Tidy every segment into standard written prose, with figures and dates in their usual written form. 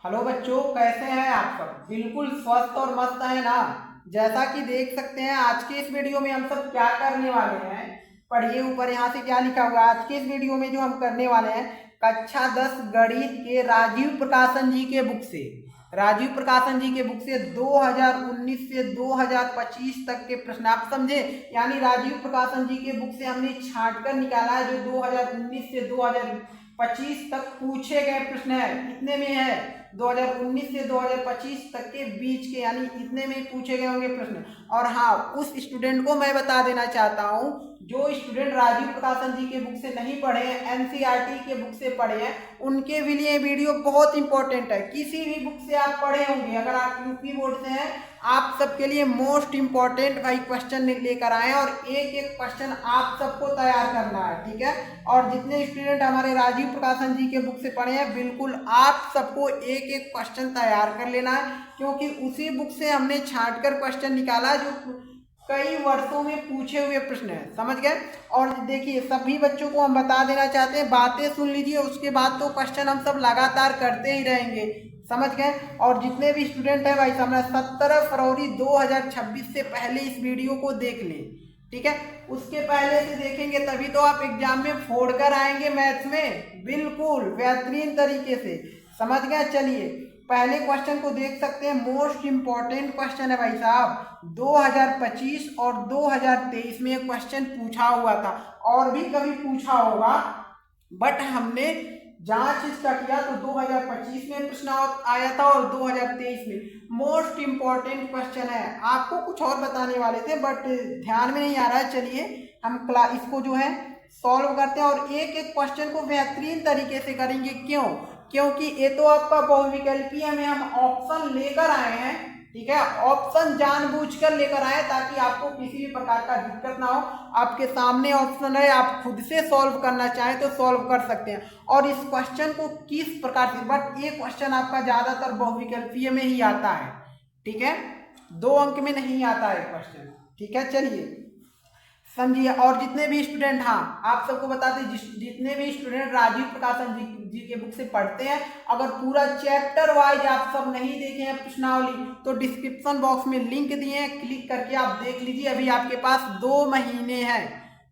Hello बच्चों, कैसे हैं आप सब? बिल्कुल स्वस्थ और मस्त है ना। जैसा कि देख सकते हैं आज के इस वीडियो में हम सब क्या करने वाले हैं। पढ़िए ऊपर यहाँ से क्या लिखा हुआ है। आज के इस वीडियो में जो हम करने वाले हैं कक्षा 10 गणित के राजीव प्रकाशन जी के बुक से, राजीव प्रकाशन जी के बुक से 2019 से 2025 तक के प्रश्न। आप समझे? यानी राजीव प्रकाशन जी के बुक से हमने छांट कर निकाला है जो 2019 से 2025 तक पूछे गए प्रश्न है। कितने में है? 2019 से 2025 तक के बीच के, यानी इतने में पूछे गए होंगे प्रश्न। और हाँ, उस स्टूडेंट को मैं बता देना चाहता हूँ जो स्टूडेंट राजीव प्रकाशन जी के बुक से नहीं पढ़े हैं, एनसीईआरटी के बुक से पढ़े हैं, उनके भी लिए वीडियो बहुत इंपॉर्टेंट है। किसी भी बुक से आप पढ़े होंगे, अगर आप यूपी बोर्ड से हैं, आप सबके लिए मोस्ट इंपॉर्टेंट भाई क्वेश्चन लेकर आए हैं और एक एक क्वेश्चन आप सबको तैयार करना है, ठीक है। और जितने स्टूडेंट हमारे राजीव प्रकाशन जी के बुक से पढ़े हैं, बिल्कुल आप सबको एक एक क्वेश्चन तैयार कर लेना है, क्योंकि उसी बुक से हमने छांट कर क्वेश्चन निकाला जो कई वर्षों में पूछे हुए प्रश्न है। समझ गए? और देखिए, सभी बच्चों को हम बता देना चाहते हैं, बातें सुन लीजिए, उसके बाद तो क्वेश्चन हम सब लगातार करते ही रहेंगे। समझ गए? और जितने भी स्टूडेंट है भाई साहब, 17 फरवरी 2026 से पहले इस वीडियो को देख लें, ठीक है। उसके पहले से देखेंगे तभी तो आप एग्जाम में फोड़ कर आएंगे मैथ्स में, बिल्कुल बेहतरीन तरीके से। समझ गए? चलिए पहले क्वेश्चन को देख सकते हैं। मोस्ट इंपॉर्टेंट क्वेश्चन है भाई साहब। 2025 और 2023 में क्वेश्चन पूछा हुआ था, और भी कभी पूछा होगा, बट हमने जांच इसका किया तो 2025 में प्रश्न आया था और 2023 में। मोस्ट इंपॉर्टेंट क्वेश्चन है। आपको कुछ और बताने वाले थे बट ध्यान में नहीं आ रहा है। चलिए हम इसको जो है सॉल्व करते हैं और एक एक क्वेश्चन को बेहतरीन तरीके से करेंगे। क्यों? क्योंकि ये तो आपका बहुविकल्पीय में हम ऑप्शन लेकर आए हैं, ठीक है। ऑप्शन जानबूझकर लेकर आए ताकि आपको किसी भी प्रकार का दिक्कत ना हो। आपके सामने ऑप्शन है, आप खुद से सॉल्व करना चाहें तो सॉल्व कर सकते हैं। और इस क्वेश्चन को किस प्रकार से, बट ये क्वेश्चन आपका ज्यादातर बहुविकल्पीय में ही आता है, ठीक है, 2 अंक में नहीं आता है क्वेश्चन, ठीक है। चलिए समझिए। और जितने भी स्टूडेंट, हाँ आप सबको बताते जितने भी स्टूडेंट राजीव प्रकाशन जी के बुक से पढ़ते हैं, अगर पूरा चैप्टर वाइज आप सब नहीं देखे हैं प्रश्नावली तो डिस्क्रिप्शन बॉक्स में लिंक दिए हैं, क्लिक करके आप देख लीजिए। अभी आपके पास 2 महीने हैं,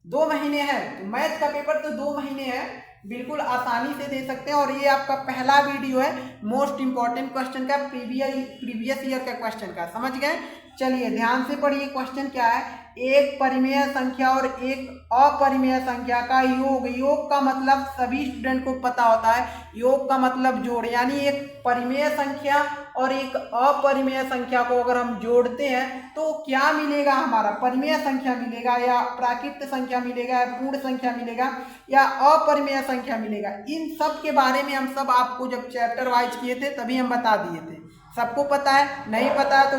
2 महीने हैं, तो मैथ का पेपर तो 2 महीने है, बिल्कुल आसानी से दे सकते हैं। और ये आपका पहला वीडियो है मोस्ट इंपॉर्टेंट क्वेश्चन का, प्रीवियस ईयर का क्वेश्चन का। समझ गए? चलिए ध्यान से पढ़िए। क्वेश्चन क्या है? एक परिमेय संख्या और एक अपरिमेय संख्या का योग, योग का मतलब सभी स्टूडेंट को पता होता है, योग का मतलब जोड़। यानी एक परिमेय संख्या और एक अपरिमेय संख्या को अगर हम जोड़ते हैं तो क्या मिलेगा हमारा? परिमेय संख्या मिलेगा या प्राकृत संख्या मिलेगा या पूर्ण संख्या मिलेगा या अपरिमेय संख्या मिलेगा? इन सब के बारे में हम सब आपको जब चैप्टर वाइज किए थे तभी हम बता दिए थे। सबको पता है? नहीं पता है तो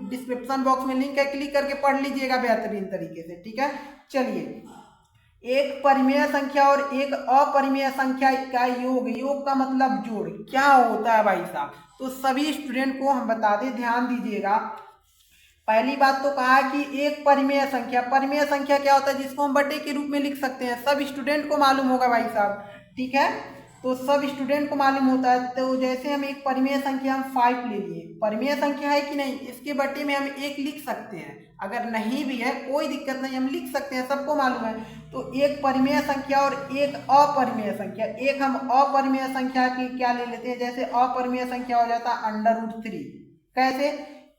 डिस्क्रिप्शन बॉक्स में लिंक है, क्लिक करके पढ़ लीजिएगा बेहतरीन तरीके से, ठीक है। चलिए, एक परिमेय संख्या और एक अपरिमेय संख्या का योग, योग का मतलब जोड़, क्या होता है भाई साहब? तो सभी स्टूडेंट को हम बता दें, ध्यान दीजिएगा। पहली बात तो कहा है कि एक परिमेय संख्या, परिमेय संख्या क्या होता है? जिसको हम बटे के रूप में लिख सकते हैं, सब स्टूडेंट को मालूम होगा भाई साहब, ठीक है। तो सब स्टूडेंट को मालूम होता है। तो जैसे हम एक परिमेय संख्या हम 5 ले लिए, परिमेय संख्या है कि नहीं, इसके बटे में हम 1 लिख सकते हैं। अगर नहीं भी है कोई दिक्कत नहीं, हम लिख सकते हैं, सबको मालूम है। तो एक परिमेय संख्या और एक अपरिमेय संख्या, एक हम अपरिमेय संख्या की क्या ले लेते हैं, जैसे अपरिमेय संख्या हो जाता है √3। कैसे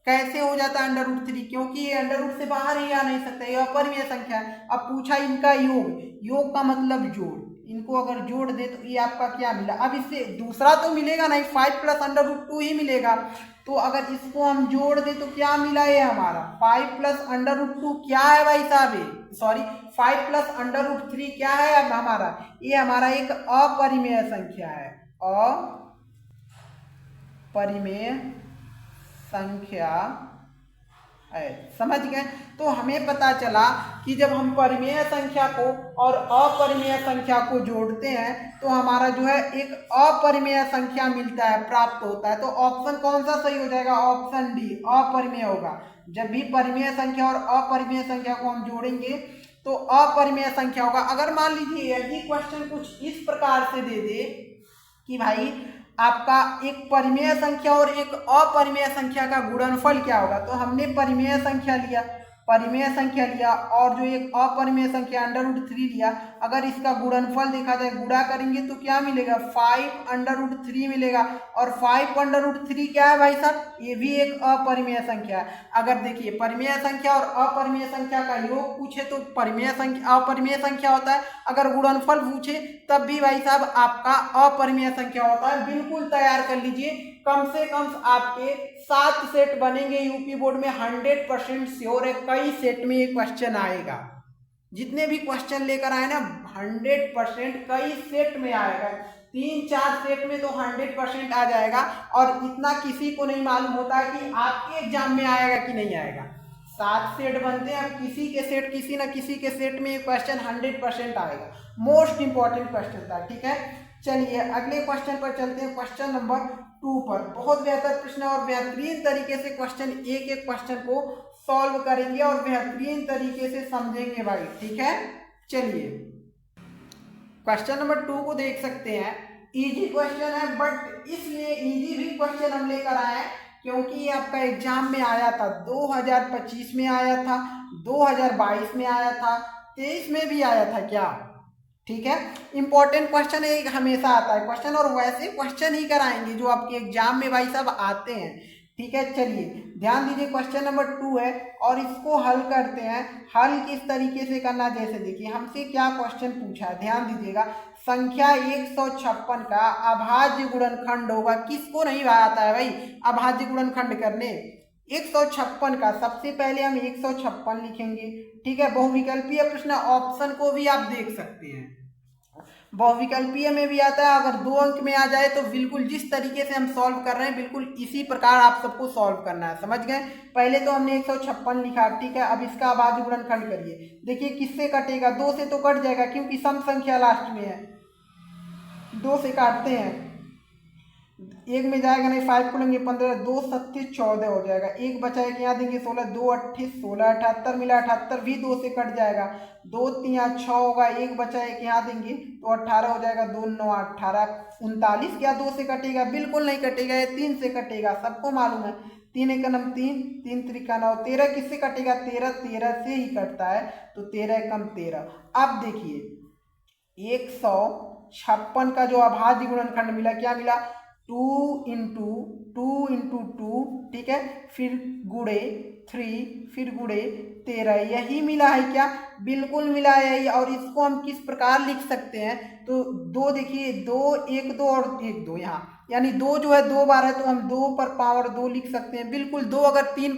कैसे हो जाता है √3? क्योंकि ये √ से बाहर ही आ नहीं सकता, ये अपरिमेय संख्या है। अब पूछा इनका योग, योग का मतलब जोड़, इनको अगर जोड़ दे तो ये आपका क्या मिला? अब इससे दूसरा तो मिलेगा नहीं, 5 + √2 ही मिलेगा। तो अगर इसको हम जोड़ दे तो क्या मिला? ये हमारा 5 + √2 क्या है भाई साहब? ये सॉरी 5 + √3 क्या है अब हमारा? ये हमारा एक अपरिमेय संख्या है, अपरिमेय संख्या है। समझ गए? तो हमें पता चला कि जब हम परिमेय संख्या को और अपरिमेय संख्या को जोड़ते हैं तो हमारा जो है एक अपरिमेय संख्या मिलता है, प्राप्त होता है। तो ऑप्शन कौन सा सही हो जाएगा? ऑप्शन डी, अपरिमेय होगा। जब भी परिमेय संख्या और अपरिमेय संख्या को हम जोड़ेंगे तो अपरिमेय संख्या होगा। अगर मान लीजिए यदि क्वेश्चन कुछ इस प्रकार से दे दे कि भाई आपका एक परिमेय संख्या और एक अपरिमेय संख्या का गुणनफल क्या होगा। तो हमने परिमेय संख्या लिया और जो एक अपरिमेय संख्या √3 लिया। अगर इसका गुणनफल देखा जाए, गुणा करेंगे तो क्या मिलेगा, 5√3 मिलेगा। और 5√3 क्या है भाई साहब, ये भी एक अपरिमेय संख्या है। अगर देखिए परिमेय संख्या और अपरिमेय संख्या का योग पूछे तो परिमेय संख्या अपरिमेय संख्या होता है, अगर गुणनफल पूछे तब भी भाई साहब आपका अपरिमेय संख्या होता है। बिल्कुल तैयार कर लीजिए, कम से कम आपके 7 सेट बनेंगे यूपी बोर्ड में, 100% श्योर है कई सेट में ये क्वेश्चन आएगा। जितने भी क्वेश्चन लेकर आए ना 100% कई सेट में आएगा, 3-4 सेट में तो 100% आ जाएगा। और इतना किसी को नहीं मालूम होता है कि आपके एग्जाम में आएगा कि नहीं आएगा। 7 सेट बनते हैं, किसी के सेट किसी न किसी के सेट में ये क्वेश्चन 100% आएगा। मोस्ट इंपॉर्टेंट क्वेश्चन था, ठीक है। चलिए अगले क्वेश्चन पर चलते हैं, क्वेश्चन नंबर 2 पर। बहुत बेहतर प्रश्न और बेहतरीन तरीके से क्वेश्चन एक क्वेश्चन को सॉल्व करेंगे और बेहतरीन तरीके से समझेंगे भाई, ठीक है। चलिए क्वेश्चन नंबर 2 को देख सकते हैं। इजी क्वेश्चन है, बट इसलिए इजी भी क्वेश्चन हम लेकर आए हैं क्योंकि ये आपका एग्जाम में आया था, 2025 में आया था, 2022 में आया था, 23 में भी आया था क्या, ठीक है। इंपॉर्टेंट क्वेश्चन है, हमेशा आता है क्वेश्चन, और वैसे क्वेश्चन ही कराएंगे जो आपके एग्जाम में भाई साहब आते हैं, ठीक है। चलिए ध्यान दीजिए, क्वेश्चन नंबर 2 है और इसको हल करते हैं। हल किस तरीके से करना, जैसे देखिए हमसे क्या क्वेश्चन पूछा है, ध्यान दीजिएगा। संख्या 156 का अभाज्य गुणनखंड होगा। किसको नहीं आता है भाई अभाज्य गुणनखंड करने। 156 का सबसे पहले हम 156 लिखेंगे, ठीक है। बहुविकल्पीय प्रश्न ऑप्शन को भी आप देख सकते हैं, बहुविकल्पीय में भी आता है। अगर 2 अंक में आ जाए तो बिल्कुल जिस तरीके से हम सॉल्व कर रहे हैं बिल्कुल इसी प्रकार आप सबको सॉल्व करना है, समझ गए। पहले तो हमने 156 लिखा, ठीक है। अब इसका अभाज्य गुणनखंड करिए, देखिए किससे कटेगा, 2 से तो कट जाएगा क्योंकि सम संख्या लास्ट में है, 2 से काटते हैं, 1 में जाएगा नहीं, 5 को लेंगे 15, 2 7 14 हो जाएगा, 1 बचा है कि यहाँ देंगे 16, 2 8 16, 78 मिला, 78 भी 2 से कट जाएगा, 2 3 6 होगा, 1 बचा है कि यहाँ देंगे तो 18 हो जाएगा, 2 9 18, 39 क्या 2 से कटेगा, बिल्कुल नहीं कटेगा, ये 3 से कटेगा, सबको मालूम है। 3 एकम 3, 3 त्रिका 9, 13 किससे कटेगा, 13 से ही कटता है, तो 13 एकम 13। अब देखिए 156 का जो अभाज्य गुणनखंड मिला, क्या मिला, 2 इंटू 2, ठीक है, फिर गुणे 3, फिर गुणे 13, यही मिला है क्या, बिल्कुल मिला है यही। और इसको हम किस प्रकार लिख सकते हैं, तो 2 देखिए 2 1 2 और 1 2, यहाँ यानी 2 जो है 2 बार है तो हम 2 पर पावर 2 लिख सकते हैं, बिल्कुल। 2 अगर 3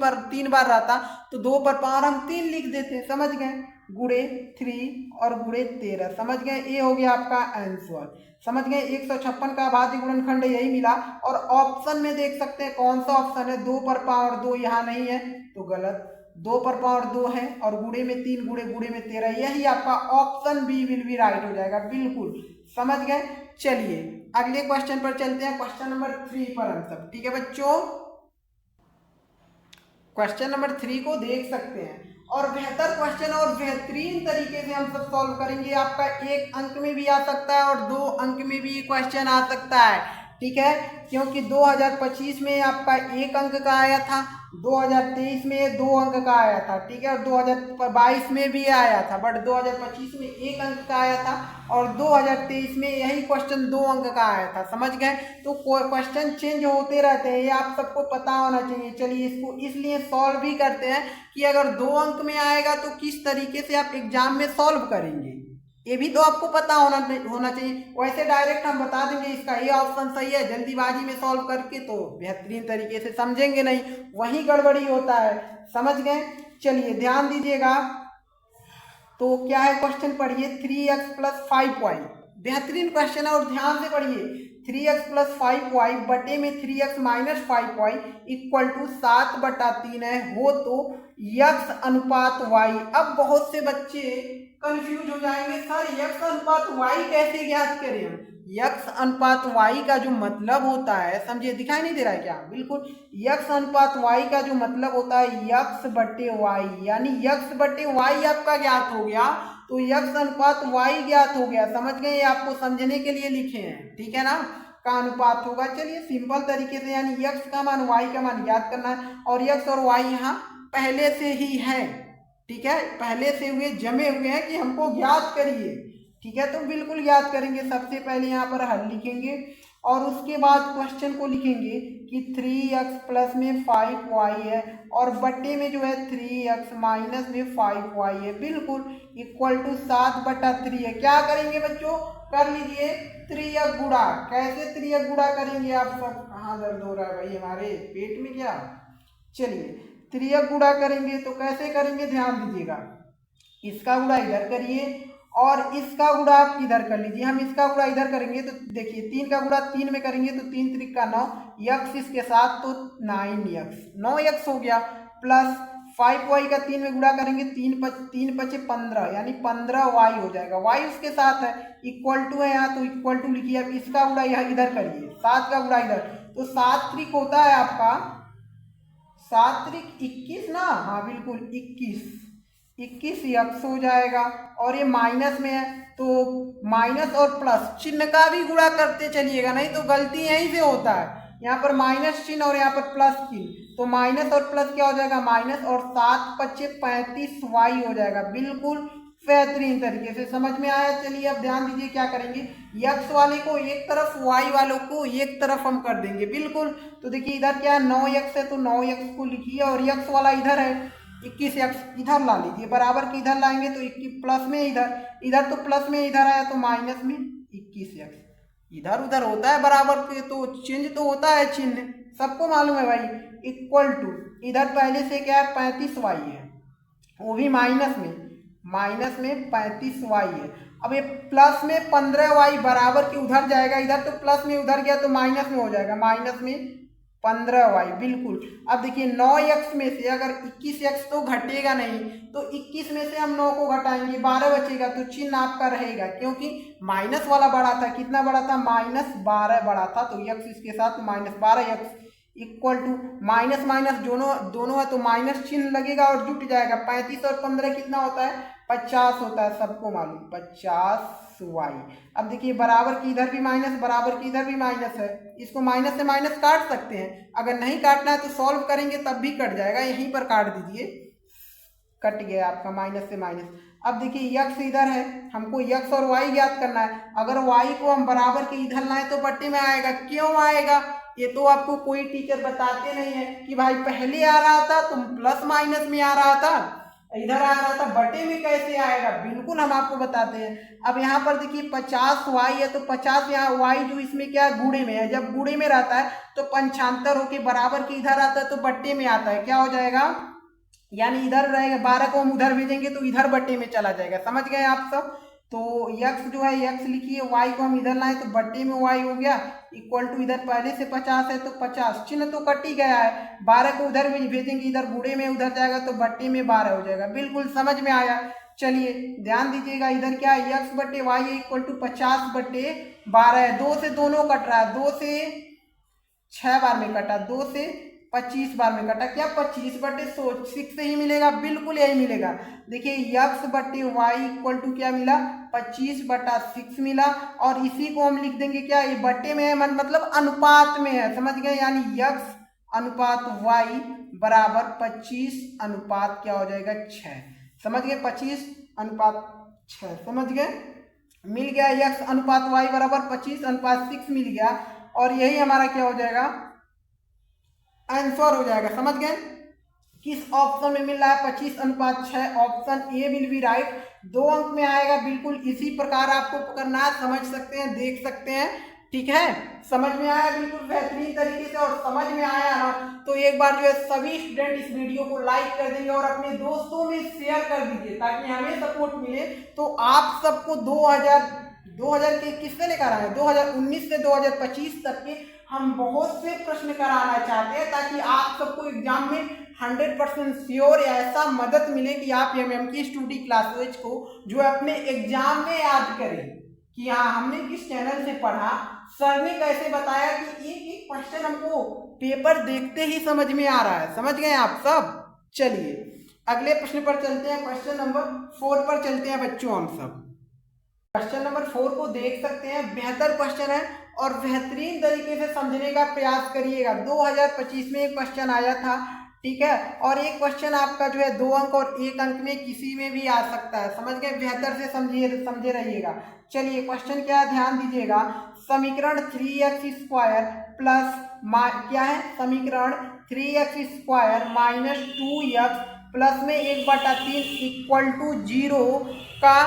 बार रहता तो 2 पर पावर हम 3 लिख देते हैं, समझ गए। गुणे 3 और गुणे 13, समझ गए, ये हो गया आपका आंसर, समझ गए। 156 का अभाज्य गुणनखंड यही मिला। और ऑप्शन में देख सकते हैं कौन सा ऑप्शन है, 2 पर पावर 2 यहाँ नहीं है तो गलत, 2 पर पावर 2 है और गुणे में 3, गुणे में 13, यही आपका option B will be right हो जाएगा, बिल्कुल, समझ गए। चलिए अगले क्वेश्चन पर चलते हैं, क्वेश्चन नंबर 3 पर हम सब, ठीक है बच्चों। क्वेश्चन नंबर 3 को देख सकते हैं और बेहतर क्वेश्चन और बेहतरीन तरीके से हम सब सॉल्व करेंगे। आपका 1 अंक में भी आ सकता है और 2 अंक में भी क्वेश्चन आ सकता है, ठीक है, क्योंकि 2025 में आपका 1 अंक का आया था, 2023 में 2 अंक का आया था, ठीक है, और 2022 में भी आया था, बट 2025 में 1 अंक का आया था और 2023 में यही क्वेश्चन 2 अंक का आया था, समझ गए। तो क्वेश्चन चेंज होते रहते हैं, ये आप सबको पता होना चाहिए। चलिए इसको इसलिए सॉल्व भी करते हैं कि अगर 2 अंक में आएगा तो किस तरीके से आप एग्जाम में सॉल्व करेंगे, ये भी तो आपको पता होना चाहिए। वैसे डायरेक्ट हम बता देंगे इसका ये ऑप्शन सही है, जल्दीबाजी में सॉल्व करके तो बेहतरीन तरीके से समझेंगे नहीं, वही गड़बड़ी होता है, समझ गए। चलिए ध्यान दीजिएगा, तो क्या है क्वेश्चन पढ़िए, 3x + 5y, बेहतरीन क्वेश्चन है और ध्यान से पढ़िए। 3x + 5y बटे में 3x - 5y = 7/3 है, हो तो x अनुपात y। अब बहुत से बच्चे कंफ्यूज हो जाएंगे, सर x अनुपात y कैसे ज्ञात करें हम। x अनुपात y का जो मतलब होता है, समझिए, दिखाई नहीं दे रहा है क्या, बिल्कुल, x अनुपात y का जो मतलब होता है x/y, यानी x/y आपका ज्ञात हो गया तो x अनुपात y ज्ञात हो गया, समझ गए, ये आपको समझने के लिए लिखे हैं, ठीक है ना। का अनुपात होगा। चलिए सिंपल तरीके से यानी x का मान y का मान याद करना है और x और y यहाँ पहले से ही है, ठीक है, पहले से हुए जमे हुए हैं कि हमको ज्ञात करिए, ठीक है। तो बिल्कुल याद करेंगे। सबसे पहले यहाँ पर हल लिखेंगे और उसके बाद क्वेश्चन को लिखेंगे कि 3x प्लस में 5y है और बट्टे में जो है 3x माइनस में 5y है, बिल्कुल इक्वल टू 7/3 है। क्या करेंगे बच्चों, कर लीजिए 3x गुणा। कैसे 3x गुणा करेंगे आप सब, कहाँ दर्द हो रहा है भाई हमारे पेट में क्या। चलिए 3x गुणा करेंगे तो कैसे करेंगे, ध्यान दीजिएगा। इसका गुणा इधर करिए और इसका गुणा आप इधर कर लीजिए। हम इसका गुणा इधर करेंगे तो देखिए 3 का गुणा 3 में करेंगे तो 3 त्रिक का 9, x इसके साथ तो 9x हो गया, प्लस 5y का 3 में गुणा करेंगे 3 पचे 15 यानी 15y हो जाएगा। y उसके साथ है, इक्वल टू है यहाँ तो इक्वल टू लिखिए। अब इसका गुणा यहाँ इधर करिए, 7 का गुणा इधर, तो 7 त्रिक होता है आपका 7 त्रिक 21 ना, हाँ बिल्कुल 21 x हो जाएगा। और ये माइनस में है तो माइनस और प्लस चिन्ह का भी गुणा करते चलिएगा, नहीं तो गलती यहीं से होता है। यहाँ पर माइनस चिन्ह और यहाँ पर प्लस चिन्ह, तो माइनस और प्लस क्या हो जाएगा, माइनस और 7 पच्चे 35y हो जाएगा। बिल्कुल बेहतरीन तरीके से समझ में आया। चलिए अब ध्यान दीजिए क्या करेंगे, x वाले को एक तरफ y वालों को एक तरफ हम कर देंगे, बिल्कुल। तो देखिए इधर क्या है 9x है तो 9x को लिखिए और x वाला इधर है 21x इधर ला लीजिए, बराबर के इधर लाएंगे तो 21 प्लस में इधर तो प्लस में इधर आया तो माइनस में 21x, इधर उधर होता है बराबर के तो चेंज तो होता है चिन्ह, सबको मालूम है भाई। इक्वल टू इधर पहले से क्या है 35y है, वो भी माइनस में 35y है। अब ये प्लस में 15y बराबर के उधर जाएगा, इधर तो प्लस में उधर गया तो माइनस में हो जाएगा, माइनस में 15y बिल्कुल। अब देखिए 9x में से अगर 21x तो घटेगा नहीं, तो 21 में से हम 9 को घटाएंगे 12 बचेगा, तो चिन्ह आपका रहेगा क्योंकि माइनस वाला बड़ा था। कितना बड़ा था, -12 बड़ा था, तो x इसके साथ -12x equal to minus minus दोनों है तो माइनस चिन्ह लगेगा और जुट जाएगा। 35 और 15 कितना होता है, 50 होता है, सबको मालूम 50y। अब देखिए बराबर की इधर भी माइनस, बराबर की इधर भी माइनस है, इसको माइनस से माइनस काट सकते हैं। अगर नहीं काटना है तो सॉल्व करेंगे तब भी कट जाएगा, यहीं पर काट दीजिए, कट गया आपका माइनस से माइनस। अब देखिए x इधर है, हमको x और y ज्ञात करना है। अगर y को हम बराबर के इधर लाएं तो बट्टे में आएगा। क्यों आएगा, ये तो आपको कोई टीचर बताते नहीं है कि भाई पहले आ रहा था तुम प्लस माइनस में आ रहा था, इधर आ रहा था, बटे में कैसे आएगा, बिल्कुल हम आपको बताते हैं। अब यहाँ पर देखिए 50y है तो 50 यहाँ y जो इसमें क्या है गुणे में है, जब गुणे में रहता है तो 75 होके बराबर के इधर आता है तो बट्टे में आता है, क्या हो जाएगा, यानी इधर रहेगा 12 को हम उधर भेजेंगे तो इधर बट्टे में चला जाएगा। समझ गए आप सब। तो x जो है x लिखिए, y को हम इधर लाएं तो बट्टे में y हो गया, इक्वल टू इधर पहले से 50 है तो 50 चिन्ह तो कट ही गया है, 12 को उधर भेजेंगे इधर गुणे में उधर जाएगा तो बट्टे में 12 हो जाएगा। बिल्कुल समझ में आया। चलिए ध्यान दीजिएगा, इधर क्या है x बट्टे y है इक्वल टू 50/12 है, 2 से दोनों कट रहा है, 2 से 6 बार में कटा, 2 से 25 बार में कटा, क्या 25/6 से ही मिलेगा, बिल्कुल यही मिलेगा। देखिए x बट्टे y इक्वल टू क्या मिला, 25/6 मिला और इसी को हम लिख देंगे क्या, ये बट्टे में है मतलब अनुपात में है, समझ गए, यानी x अनुपात y बराबर 25 अनुपात क्या हो जाएगा 6, समझ गए, 25/6 समझ गए, मिल गया। x अनुपात y बराबर 25/6 मिल गया और यही हमारा क्या हो जाएगा, आंसर हो जाएगा। समझ गए, किस ऑप्शन में मिल रहा है 25/6, option A will be right, 2 अंक में आएगा। बिल्कुल इसी प्रकार आपको करना है, समझ सकते हैं, देख सकते हैं, ठीक है। समझ में आया बिल्कुल बेहतरीन तरीके से, और समझ में आया ना तो एक बार जो है सभी स्टूडेंट इस वीडियो को लाइक कर देंगे और अपने दोस्तों में शेयर कर दीजिए ताकि हमें सपोर्ट मिले। तो आप सबको 2000 के किससे लेकर आए, 2019 से 2025 तक के हम बहुत से प्रश्न कराना चाहते हैं ताकि आप सबको एग्जाम में 100% श्योर ऐसा मदद मिले कि आप MMK स्टडी क्लासेज को जो अपने एग्जाम में याद करें कि हाँ हमने किस चैनल से पढ़ा, सर ने कैसे बताया, कि एक एक क्वेश्चन हमको पेपर देखते ही समझ में आ रहा है। समझ गए आप सब। चलिए अगले प्रश्न पर चलते हैं, क्वेश्चन नंबर 4 पर चलते हैं बच्चों हम सब। क्वेश्चन नंबर 4 को देख सकते हैं, बेहतर क्वेश्चन है और बेहतरीन तरीके से समझने का प्रयास करिएगा। 2025 में एक क्वेश्चन आया था, ठीक है, और एक क्वेश्चन आपका जो है 2 अंक और 1 अंक में किसी में भी आ सकता है, समझ गए, बेहतर से समझे रहिएगा। चलिए क्वेश्चन क्या है, ध्यान दीजिएगा। समीकरण 3x² प्लस क्या है, समीकरण 3x² माइनस 2x प्लस में 1/3 इक्वल टू 0 का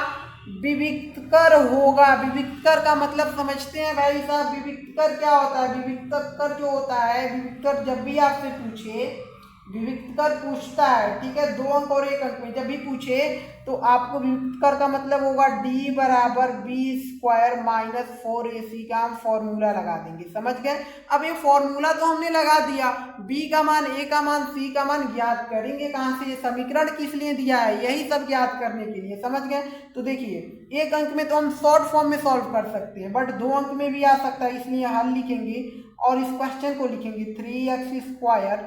विविक्तकर होगा। विविक्तकर का मतलब समझते हैं भाई साहब, विविक्तकर क्या होता है? विविक्तकर जो होता है, विविक्तकर जब भी आपसे पूछे, विविक्तकर पूछता है, ठीक है, 2 अंक और 1 अंक में जब भी पूछे तो आपको विविक्तकर का मतलब होगा d बराबर b² माइनस 4ac का हम फॉर्मूला लगा देंगे, समझ गए। अब ये फॉर्मूला तो हमने लगा दिया, b का मान, a का मान, c का मान ज्ञात करेंगे कहाँ से? ये समीकरण किस लिए दिया है? यही सब ज्ञात करने के लिए, समझ गए। तो देखिए 1 अंक में तो हम शॉर्ट फॉर्म में सॉल्व कर सकते हैं, बट 2 अंक में भी आ सकता है, इसलिए हल लिखेंगे और इस क्वेश्चन को लिखेंगे 3x²,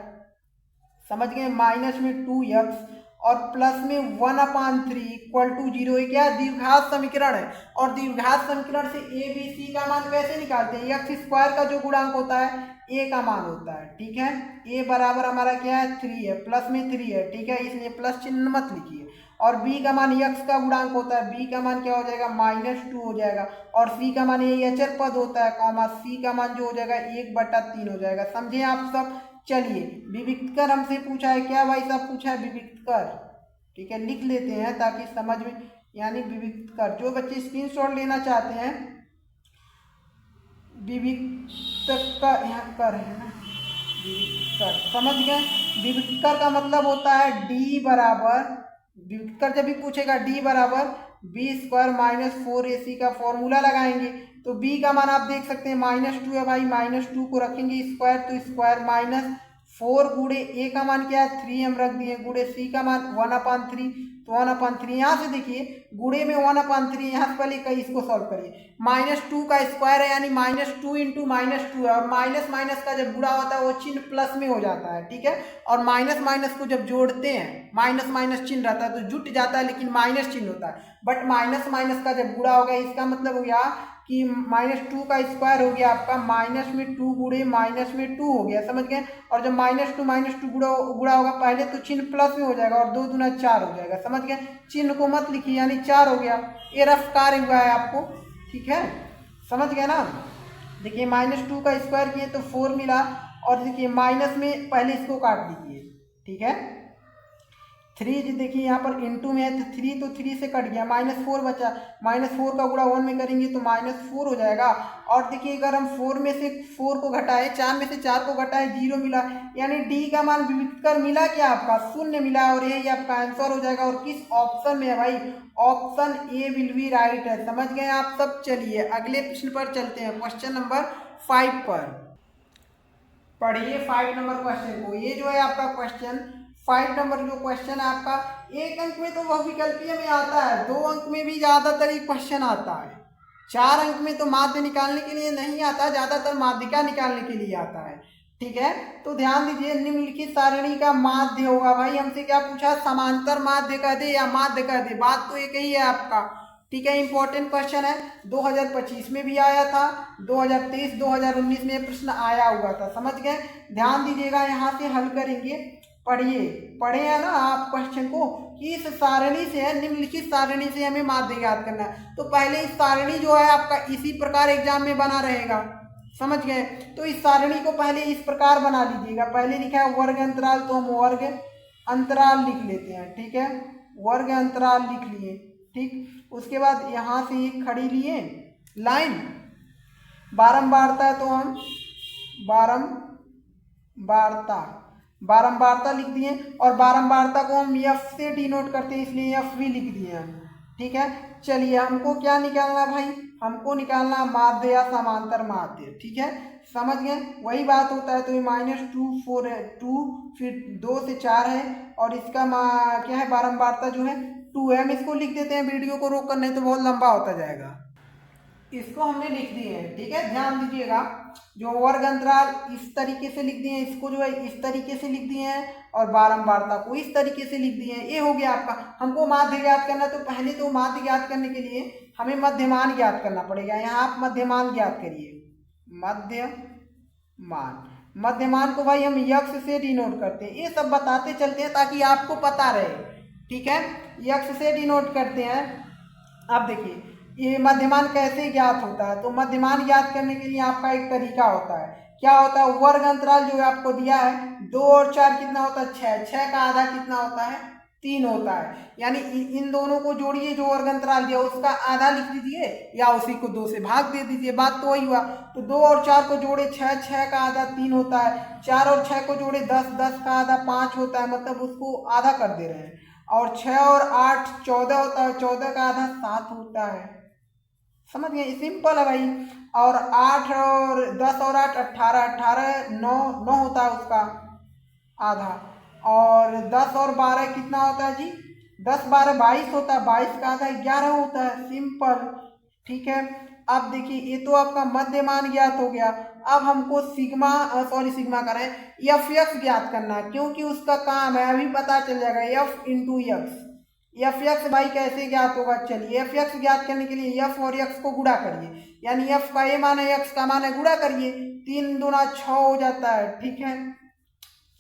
समझ गए, माइनस में 2x और प्लस में 1/3 इक्वल टू 0। क्या द्विघात समीकरण है, और द्विघात समीकरण से a b c का मान कैसे निकालते हैं? x² का जो गुणांक होता है a का मान होता है, ठीक है। a बराबर हमारा क्या है, 3 है, प्लस में 3 है, ठीक है, इसलिए प्लस चिन्ह मत लिखिए। और b का मान x का गुणांक होता है, b का मान क्या हो जाएगा, -2 हो जाएगा। और c का मान ये अचर पद होता है, कॉमा, c का मान जो हो जाएगा 1/3 हो जाएगा, समझे आप सब। चलिए विविक्तकर हमसे पूछा है, क्या भाई साहब पूछा है? विविक्तकर, ठीक है, लिख लेते हैं ताकि समझ में, यानी विविक्तकर। जो बच्चे स्क्रीनशॉट लेना चाहते हैं, विविक्तकर यहाँ कर है ना, विविक्तकर, समझ गए। विविक्तकर का मतलब होता है d बराबर, विविक्तकर जब भी पूछेगा d बराबर b² माइनस 4ac का फॉर्मूला लगाएंगे। तो b का मान आप देख सकते हैं -2 है भाई, -2 को रखेंगे स्क्वायर, तो स्क्वायर माइनस 4 गुड़े a का मान क्या है, 3 हम रख दिए, गुड़े c का मान 1/3, तो 1/3 यहाँ से देखिए, गुड़े में 1/3, यहाँ से पहले कहीं इसको सॉल्व करिए। -2 का स्क्वायर है, यानी -2 इंटू -2 है, और माइनस माइनस का जब गुणा होता है वो चिन्ह प्लस में हो जाता है, ठीक है। और माइनस माइनस को जब जोड़ते हैं, माइनस माइनस चिन्ह रहता है तो जुट जाता है, लेकिन माइनस चिन्ह होता है। बट माइनस माइनस का जब गुणा होगा, इसका मतलब हो गया कि -2 का स्क्वायर हो गया आपका माइनस में 2 गुड़े माइनस में 2 हो गया, समझ गए। और जब -2 गुणा होगा पहले तो चिन्ह प्लस में हो जाएगा, और 2 दूना 4 हो जाएगा, समझ गए। चिन्ह को मत लिखिए, यानी 4 हो गया, ये रफ कार्य हुआ है आपको, ठीक है, समझ गए ना। देखिए -2 का स्क्वायर किए तो 4 मिला, और देखिए माइनस में पहले इसको काट लीजिए, ठीक है। 3 देखिए यहाँ पर इंटू में है तो 3, तो 3 से कट गया, -4 बचा, -4 का गुणा 1 में करेंगे तो -4 हो जाएगा। और देखिए अगर हम 4 में से 4 को घटाएं, 4 में से 4 को घटाएं, 0 मिला, यानी डी का मान विविक्तकर मिला क्या आपका, 0 मिला, और यही आपका आंसर हो जाएगा। और किस ऑप्शन में है भाई, option A will be right है, समझ गए आप सब। चलिए अगले प्रश्न पर चलते हैं, क्वेश्चन नंबर 5 पर पढ़िए 5 नंबर क्वेश्चन को। ये जो है आपका क्वेश्चन 5 नंबर जो क्वेश्चन है आपका, 1 अंक में तो वह विकल्पीय में आता है, 2 अंक में भी ज्यादातर ये क्वेश्चन आता है, 4 अंक में तो माध्य निकालने के लिए नहीं आता, ज्यादातर माध्यिका निकालने के लिए आता है, ठीक है। तो ध्यान दीजिए, निम्नलिखित सारणी का माध्य होगा। भाई हमसे क्या पूछा, समांतर माध्य कह दे या माध्य कह दे, बात तो एक ही है आपका, ठीक है। इंपॉर्टेंट क्वेश्चन है, 2025 में भी आया था, 2023 2019 में प्रश्न आया हुआ था, समझ गए। ध्यान दीजिएगा, यहाँ से हल करेंगे, पढ़े है ना आप क्वेश्चन को कि इस सारणी से है, निम्नलिखित सारणी से हमें माध्य ज्ञात करना है। तो पहले इस सारणी जो है आपका इसी प्रकार एग्जाम में बना रहेगा, समझ गए। तो इस सारणी को पहले इस प्रकार बना लीजिएगा। पहले लिखा है वर्ग अंतराल, तो हम वर्ग अंतराल लिख लेते हैं, ठीक है, वर्ग अंतराल लिख लिए, ठीक। उसके बाद यहाँ से एक खड़ी लिए लाइन, बारंबारता है तो हम बारंबारता लिख दिए, और बारंबारता को हम एफ से डिनोट करते हैं, इसलिए एफ भी लिख दिए हम, ठीक है। चलिए हमको क्या निकालना भाई, हमको निकालना माध्य या समांतर माध्य, ठीक है, समझ गए। वही बात होता है, तो ये -2 4 है, 2 फिर 2 से 4 है, और इसका क्या है, बारंबारता जो है 2 है। हम इसको लिख देते हैं, वीडियो को रोक कर, नहीं तो बहुत लंबा होता जाएगा। इसको हमने लिख दिए हैं, ठीक है। ध्यान दीजिएगा, जो वर्ग अंतराल इस तरीके से लिख दिए हैं, इसको जो है इस तरीके से लिख दिए हैं, और बारंबारता को इस तरीके से लिख दिए हैं। ये हो गया आपका। हमको माध्य ज्ञात करना, तो पहले तो माध्य ज्ञात करने के लिए हमें मध्यमान ज्ञात करना पड़ेगा। यहाँ आप मध्यमान ज्ञात करिए, मध्यमान। मध्यमान को भाई हम यक्स से डिनोट करते हैं। ये सब बताते चलते हैं ताकि आपको पता रहे, ठीक है। यक्स से डिनोट करते हैं। अब देखिए ये मध्यमान कैसे ज्ञात होता है। तो मध्यमान ज्ञात करने के लिए आपका एक तरीका होता है। क्या होता है, वर्ग अंतराल जो आपको दिया है 2 और 4 कितना होता है 6, 6 का आधा कितना होता है 3 होता है। यानी इन दोनों को जोड़िए, जो वर्ग अंतराल दिया उसका आधा लिख दीजिए या उसी को 2 से भाग दे दीजिए, बात तो वही हुआ। तो 2 और 4 को जोड़े 6, 6 का आधा 3 होता है। 4 और 6 को जोड़े 10, 10 का आधा 5 होता है, मतलब उसको आधा कर दे रहे हैं। और 6 और 8 14 होता है, 14 का आधा 7 होता है। समझ गए, सिंपल है भाई। और 8 और 10 और 8 18, 18 9 9 होता है उसका आधा। और 10 और 12 कितना होता है जी, 10 12 22 होता है, 22 का आधा 11 होता है, सिंपल, ठीक है। अब देखिए ये तो आपका मध्यमान ज्ञात हो गया। अब हमको सिग्मा सिग्मा करें एफ एक्स ज्ञात करना है, क्योंकि उसका काम है, अभी पता चल जाएगा F into x. F x भाई कैसे ज्ञात होगा, चलिए एफ एक्स ज्ञात करने के लिए एफ और एक्स को गुणा करिए, यानी एफ का ये मान है एक्स का मान है, गुणा करिए, 3 दूना 6 हो जाता है, ठीक है।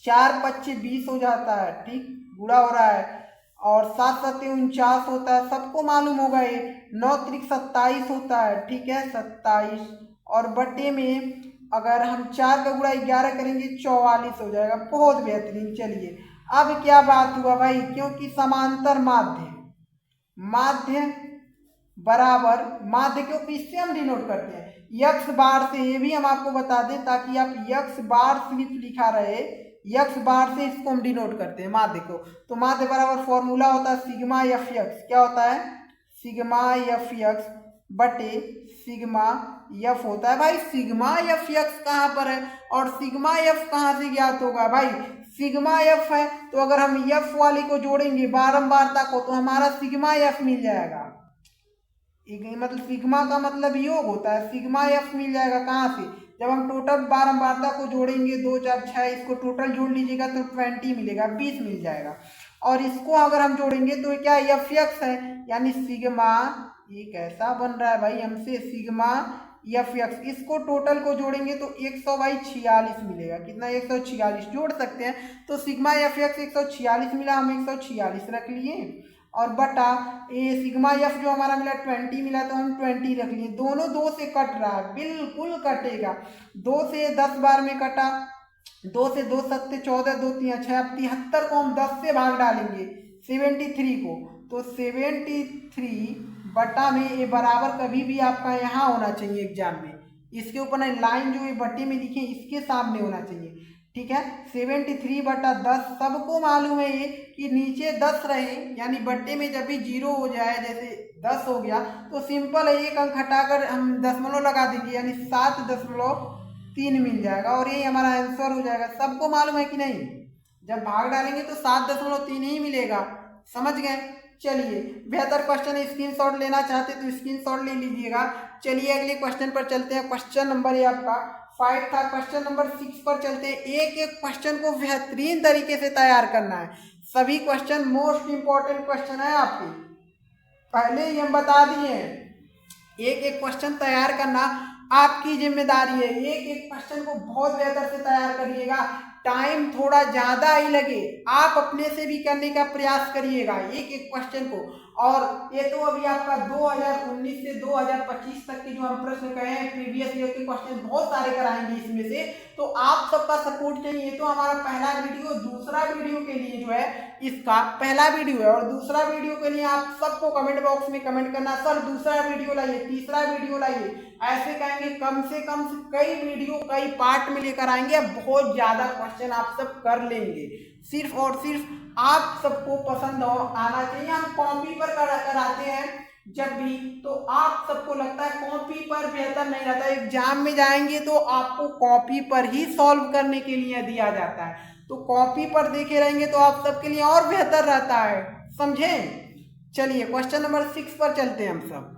4 25 20 हो जाता है, ठीक, गुणा हो रहा है। और 7 7 49 होता है, सबको मालूम होगा ये। 9 3 27 होता है, ठीक है 27। और बटे में अगर हम 4 का गुणा 11 करेंगे 44 हो जाएगा, बहुत बेहतरीन। चलिए अब क्या बात हुआ भाई, क्योंकि समांतर माध्य, माध्य बराबर माध्य को किससे हम डिनोट करते हैं, यक्स बार से। ये भी हम आपको बता दें ताकि आप यक्स बार सिर्फ लिखा रहे, यक्स बार से इसको हम डिनोट करते हैं माध्य को। तो माध्य बराबर फॉर्मूला होता है सिग्मा एफ एक्स, क्या होता है सिग्मा एफ एक्स बटे सिग्मा एफ होता है। भाई सिग्मा एफ एक्स कहाँ पर है और सिग्मा एफ कहाँ से ज्ञात होगा, भाई सिग्मा एफ है तो अगर हम एफ वाले को जोड़ेंगे बारंबारता को तो हमारा सिग्मा एफ मिल जाएगा। मतलब सिग्मा का मतलब योग होता है, सिग्मा एफ मिल जाएगा कहाँ से, जब हम टोटल बारंबारता को जोड़ेंगे 2 4 6, इसको टोटल जोड़ लीजिएगा तो 20 मिलेगा, 20 मिल जाएगा। और इसको अगर हम जोड़ेंगे तो क्या एफ एक्स है, यानी सिग्मा, ये कैसा बन रहा है भाई हमसे, सिग्मा एफ एक्स, इसको टोटल को जोड़ेंगे तो 146 मिलेगा, कितना 146 जोड़ सकते हैं। तो सिग्मा एफ एक्स 146 मिला, हम 146 रख लिए, और बटा ये सिग्मा एफ जो हमारा मिला 20 मिला तो हम 20 रख लिए। दोनों 2 से कट रहा है, बिल्कुल कटेगा, 2 से 10 बार में कटा, 2 से 2 7 14 2 3 6, अब 73 को हम 10 से भाग डालेंगे 73 को, तो 73 बटा में ये बराबर कभी भी आपका यहाँ होना चाहिए एग्जाम में, इसके ऊपर लाइन जो ये बटे में लिखे इसके सामने होना चाहिए, ठीक है। 73 बटा 10, सबको मालूम है ये कि नीचे 10 रहे, यानी बट्टे में जब भी 0 हो जाए, जैसे 10 हो गया तो सिंपल है, एक अंक हटाकर हम दशमलव लगा देंगे, यानी 7.3 मिल जाएगा और ये हमारा आंसर हो जाएगा। सबको मालूम है कि नहीं, जब भाग डालेंगे तो 7.3 ही मिलेगा, समझ गए। चलिए बेहतर क्वेश्चन है, स्क्रीनशॉट लेना चाहते तो स्क्रीनशॉट ले लीजिएगा। चलिए अगले क्वेश्चन पर चलते हैं। क्वेश्चन नंबर ये आपका 5 था, क्वेश्चन नंबर 6 पर चलते हैं। एक एक क्वेश्चन को बेहतरीन तरीके से तैयार करना है, सभी क्वेश्चन मोस्ट इंपॉर्टेंट क्वेश्चन है आपके, पहले ही हम बता दिए हैं। एक एक क्वेश्चन तैयार करना आपकी जिम्मेदारी है, एक एक क्वेश्चन को बहुत बेहतर से तैयार करिएगा, टाइम थोड़ा ज़्यादा ही लगे, आप अपने से भी करने का प्रयास करिएगा एक एक क्वेश्चन को। और ये तो अभी आपका 2019 से 2025 तक के जो हम प्रश्न कहे हैं, प्रीवियस ईयर के क्वेश्चन बहुत सारे कराएंगे इसमें से, तो आप सबका सपोर्ट चाहिए। ये तो हमारा पहला वीडियो, दूसरा वीडियो के लिए जो है इसका पहला वीडियो है, और दूसरा वीडियो के लिए आप सबको कमेंट बॉक्स में कमेंट करना, सर दूसरा वीडियो लाइए, तीसरा वीडियो लाइए, ऐसे कहेंगे, कम से कम कई वीडियो कई पार्ट में लेकर आएंगे, बहुत ज्यादा क्वेश्चन आप सब कर लेंगे, सिर्फ और सिर्फ आप सबको पसंद आना चाहिए। हम कॉपी पर कराते हैं जब भी, तो आप सबको लगता है कॉपी पर बेहतर नहीं रहता, एग्जाम में जाएंगे तो आपको कॉपी पर ही सॉल्व करने के लिए दिया जाता है, तो कॉपी पर देखे रहेंगे तो आप सबके लिए और बेहतर रहता है, समझे। चलिए क्वेश्चन नंबर 6 पर चलते हैं हम सब।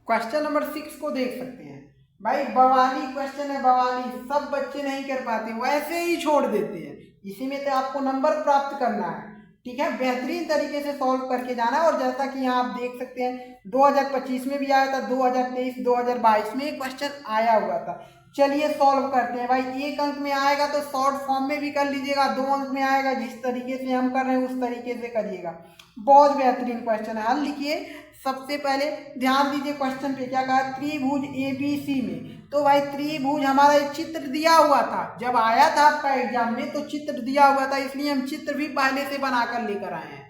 क्वेश्चन नंबर 6 को देख सकते हैं भाई, बवाली क्वेश्चन है, बवाली, सब बच्चे नहीं कर पाते, वैसे ही छोड़ देते हैं, इसी में तो आपको नंबर प्राप्त करना है, ठीक है, बेहतरीन तरीके से सॉल्व करके जाना है। और जैसा कि यहाँ आप देख सकते हैं 2025 में भी आया था, 2023 2022 में एक क्वेश्चन आया हुआ था। चलिए सॉल्व करते हैं भाई। 1 अंक में आएगा तो शॉर्ट फॉर्म में भी कर लीजिएगा, 2 अंक में आएगा जिस तरीके से हम कर रहे हैं उस तरीके से करिएगा। बहुत बेहतरीन क्वेश्चन है। हल लिखिए। सबसे पहले ध्यान दीजिए क्वेश्चन पे क्या कहा, त्रिभुज ABC में। तो भाई त्रिभुज हमारा एक चित्र दिया हुआ था, जब आया था आपका एग्जाम में तो चित्र दिया हुआ था, इसलिए हम चित्र भी पहले से बनाकर लेकर आए हैं,